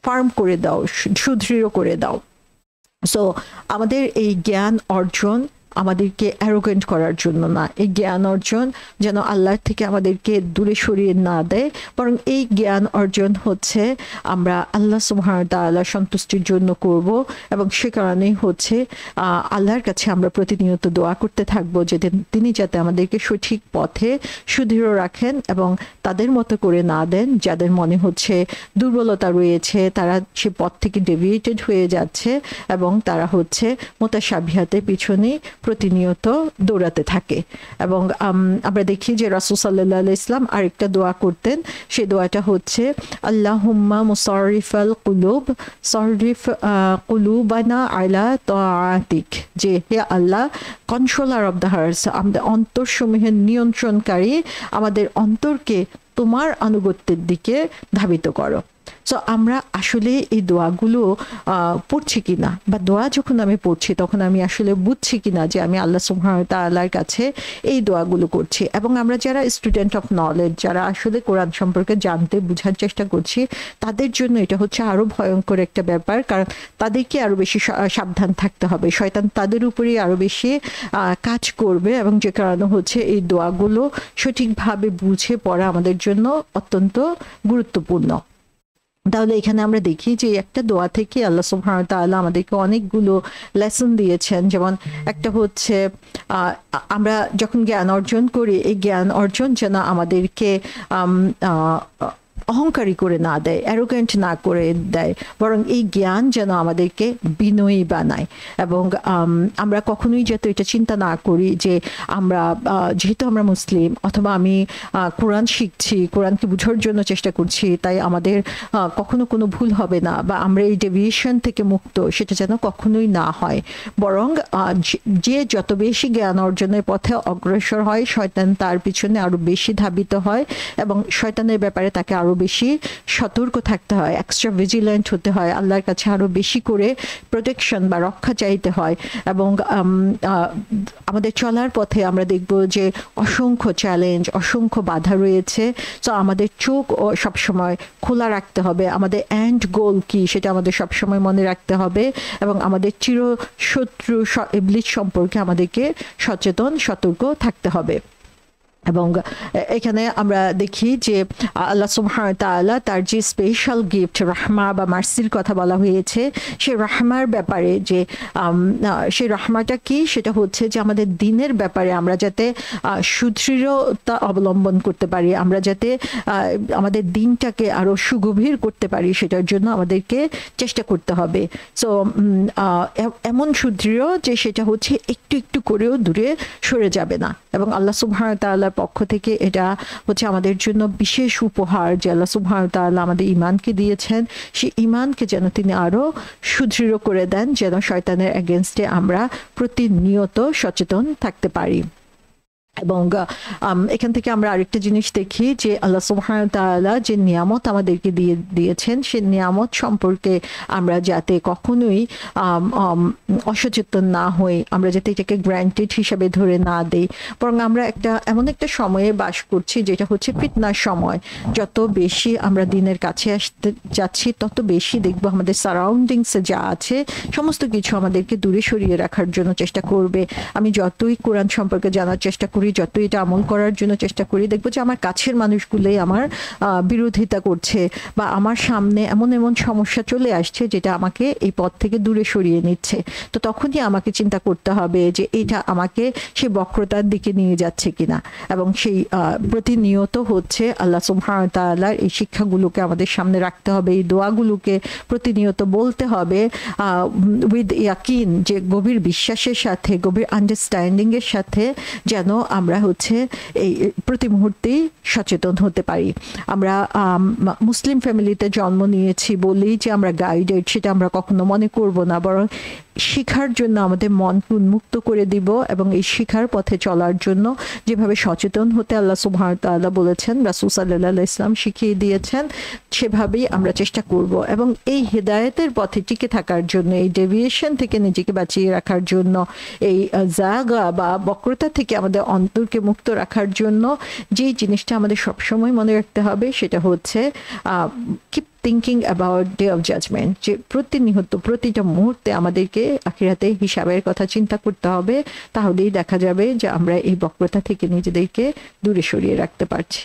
ফার্ম করে দাও, সুদৃঢ় করে দাও। সো আমাদের এই জ্ঞান অর্জন আমাদেরকে অ্যারোগেন্ট করার জন্য না, এই জ্ঞান অর্জন যেন আল্লাহর থেকে আমাদেরকে দূরে সরিয়ে না দেয়, বরং এই জ্ঞান অর্জন হচ্ছে আমরা আল্লাহ সুবহানাহু ওয়া তাআলার সন্তুষ্টির জন্য করব। এবং সে কারণেই হচ্ছে আল্লাহর কাছে আমরা প্রতিনিয়ত দোয়া করতে থাকবো, যে তিনি যাতে আমাদেরকে সঠিক পথে সুদৃঢ় রাখেন এবং তাদের মতো করে না দেন যাদের মনে হচ্ছে দুর্বলতা রয়েছে, তারা সে পথ থেকে ডেভিয়েটেড হয়ে যাচ্ছে এবং তারা হচ্ছে মুতাশাবিহাতের পিছনে প্রতিনিয়ত দৌড়াতে থাকে। এবং আমরা দেখি যে রাসূল সাল্লাল্লাহু আলাইহি ওয়াসাল্লাম আরেকটা দোয়া করতেন, সেই দোয়াটা হচ্ছে আল্লাহুম্মা মুসাররিফাল কুলুব সাররিফ কুলুবানা আলা তাআতিক, যে হে আল্লাহ কন্ট্রোলার অফ দ্য হার্টস, আমাদের অন্তরসমূহের নিয়ন্ত্রণকারী, আমাদের অন্তরকে তোমার আনুগত্যের দিকে ধাবিত করো। সো আমরা আসলে এই দোয়াগুলো পড়ছি কিনা, বা দোয়া যখন আমি পড়ছি তখন আমি আসলে বুঝছি কিনা যে আমি আল্লাহ সুবহানাহু ওয়া তাআলার কাছে এই দোয়াগুলো করছি। এবং আমরা যারা স্টুডেন্ট অফ নলেজ, যারা আসলে কোরআন সম্পর্কে জানতে বুঝার চেষ্টা করছি, তাদের জন্য এটা হচ্ছে আরো ভয়ঙ্কর একটা ব্যাপার, কারণ তাদেরকে আরো বেশি সাবধান থাকতে হবে। শয়তান তাদের উপরেই আরো বেশি কাজ করবে, এবং যে কারণে হচ্ছে এই দোয়াগুলো সঠিকভাবে বুঝে পড়া আমাদের জন্য অত্যন্ত গুরুত্বপূর্ণ। তাহলে এখানে আমরা দেখি যে একটা দোয়া থেকে আল্লাহ সুবহানাহু ওয়া তাআলা আমাদেরকে অনেকগুলো লেসন দিয়েছেন। যেমন একটা হচ্ছে আমরা যখন জ্ঞান অর্জন করি, এই জ্ঞান অর্জন যেন আমাদেরকে অহংকারী করে না দেয়, অ্যারোগেন্ট না করে দেয়, বরং এই জ্ঞান যেন আমাদেরকে বিনয়ী বানায়। এবং আমরা কখনোই যাতে এটা চিন্তা না করি যে আমরা যেহেতু আমরা মুসলিম, অথবা আমি কোরআন শিখছি, কোরআনকে বুঝার জন্য চেষ্টা করছি, তাই আমাদের কখনো কোনো ভুল হবে না, বা আমরা এই ডেভিয়েশন থেকে মুক্ত, সেটা যেন কখনোই না হয়। বরং যে যত বেশি জ্ঞান অর্জনের পথে অগ্রসর হয়, শয়তান তার পিছনে আরো বেশি ধাবিত হয়, এবং শয়তানের ব্যাপারে তাকে আরো বেশি সতর্ক থাকতে হয়, এক্সট্রা ভিজিল্যান্ট হতে হয়, আল্লাহর কাছে আরো বেশি করে প্রোটেকশন বা রক্ষা চাইতে হয়। এবং আমাদের চলার পথে আমরা দেখব যে অসংখ্য চ্যালেঞ্জ, অসংখ্য বাধা রয়েছে। তো আমাদের চোখ সবসময় খোলা রাখতে হবে, আমাদের এন্ড গোল কি সেটা আমাদের সবসময় মনে রাখতে হবে, এবং আমাদের চিরশত্রু ইবলিস সম্পর্কে আমাদেরকে সচেতন, সতর্ক থাকতে হবে। এবং এখানে আমরা দেখি যে আল্লাহ সুবহানাহু ওয়া তাআলা তার যে স্পেশাল গিফট রাহমা বা মার্সির কথা বলা হয়েছে, সেই রাহমার ব্যাপারে যে সেই রাহমাটা কি, সেটা হচ্ছে যে আমাদের দিনের ব্যাপারে আমরা যাতে সুদৃঢ়তা অবলম্বন করতে পারি, আমরা যাতে আমাদের দিনটাকে আরো সুগভীর করতে পারি, সেটার জন্য আমাদেরকে চেষ্টা করতে হবে। সো এমন সুদৃঢ় যে সেটা হচ্ছে একটু একটু করেও দূরে সরে যাবে না। এবং আল্লাহ সুবহানাহু ওয়া তাআলার পক্ষ থেকে এটা হচ্ছে আমাদের জন্য বিশেষ উপহার যে আল্লাহ সুবহানাহু ওয়া তাআলা আমাদের ঈমানকে দিয়েছেন, সেই ঈমানকে যেন তিনি আরো সুদৃঢ় করে দেন, যেন শয়তানের এগেইনস্টে আমরা প্রতিনিয়ত সচেতন থাকতে পারি। এবং এখান থেকে আমরা আরেকটা জিনিস দেখি যে আল্লাহ সুবহানাহু ওয়া তাআলা যে নিয়ামত আমাদেরকে দিয়েছেন, সেই নিয়ামত সম্পর্কে আমরা যাতে কখনোই অসচেতন না হই, আমরা যাতে এটাকে গ্র্যান্টেড হিসাবে ধরে না দেই, বরং আমরা এমন একটা সময়ে বাস করছি যেটা হচ্ছে ফিতনার সময়। যত বেশি আমরা দিনের কাছে আসতে যাচ্ছি, তত বেশি দেখবো আমাদের সারাউন্ডিংসে যা আছে সমস্ত কিছু আমাদেরকে দূরে সরিয়ে রাখার জন্য চেষ্টা করবে। আমি যতই কোরআন সম্পর্কে জানার চেষ্টা করি, যত এটা আমল করার জন্য চেষ্টা করি, দেখবো যে আমার কাছের মানুষগুলোই আমার বিরোধিতা করছে, বা আমার সামনে এমন এমন সমস্যা চলে আসছে যেটা আমাকে এই পথ থেকে দূরে সরিয়ে নিচ্ছে। তো তখনই আমাকে চিন্তা করতে হবে যে এটা আমাকে সেই বক্রতার দিকে নিয়ে যাচ্ছে কিনা। এবং সেই প্রতিনিয়ত হচ্ছে আল্লাহ সুবহানাহু ওয়া তাআলার এই শিক্ষাগুলোকে আমাদের সামনে রাখতে হবে, এই দোয়াগুলোকে প্রতিনিয়ত বলতে হবে উইথ ইয়াকিন, যে গভীর বিশ্বাসের সাথে, গভীর আন্ডারস্ট্যান্ডিং এর সাথে, যেন আমরা হচ্ছে এই প্রতি মুহূর্তেই সচেতন হতে পারি। আমরা মুসলিম ফ্যামিলিতে জন্ম নিয়েছি বলেই যে আমরা গাইডেড, সেটা আমরা কখনো মনে করব না, বরং শিখার জন্য আমাদের মনকে উন্মুক্ত করে দিব, এবং এই শিখার পথে চলার জন্য যেভাবে সচেতন হতে আল্লাহ সুবহানাহু ওয়া তাআলা বলেছেন, রাসূল সাল্লাল্লাহু আলাইহি ওয়াসাল্লাম শিখিয়ে দিয়েছেন, সেভাবেই আমরা চেষ্টা করব। এবং এই হেদায়েতের পথে টিকে থাকার জন্য, এই ডেভিয়েশন থেকে নিজেকে বাঁচিয়ে রাখার জন্য, এই জায়গা বা বক্রতা থেকে আমাদের অন্তরকে মুক্ত রাখার জন্য যে জিনিসটা আমাদের সবসময় মনে রাখতে হবে, সেটা হচ্ছে keep thinking about day of judgement, যে প্রতিনিয়ত প্রতিটা মুহূর্তে আমাদেরকে আখিরাতে হিসাবের কথা চিন্তা করতে হবে। তাহলেই দেখা যাবে যে আমরা এই বক্রতা থেকে নিজেদেরকে দূরে সরিয়ে রাখতে পারছি।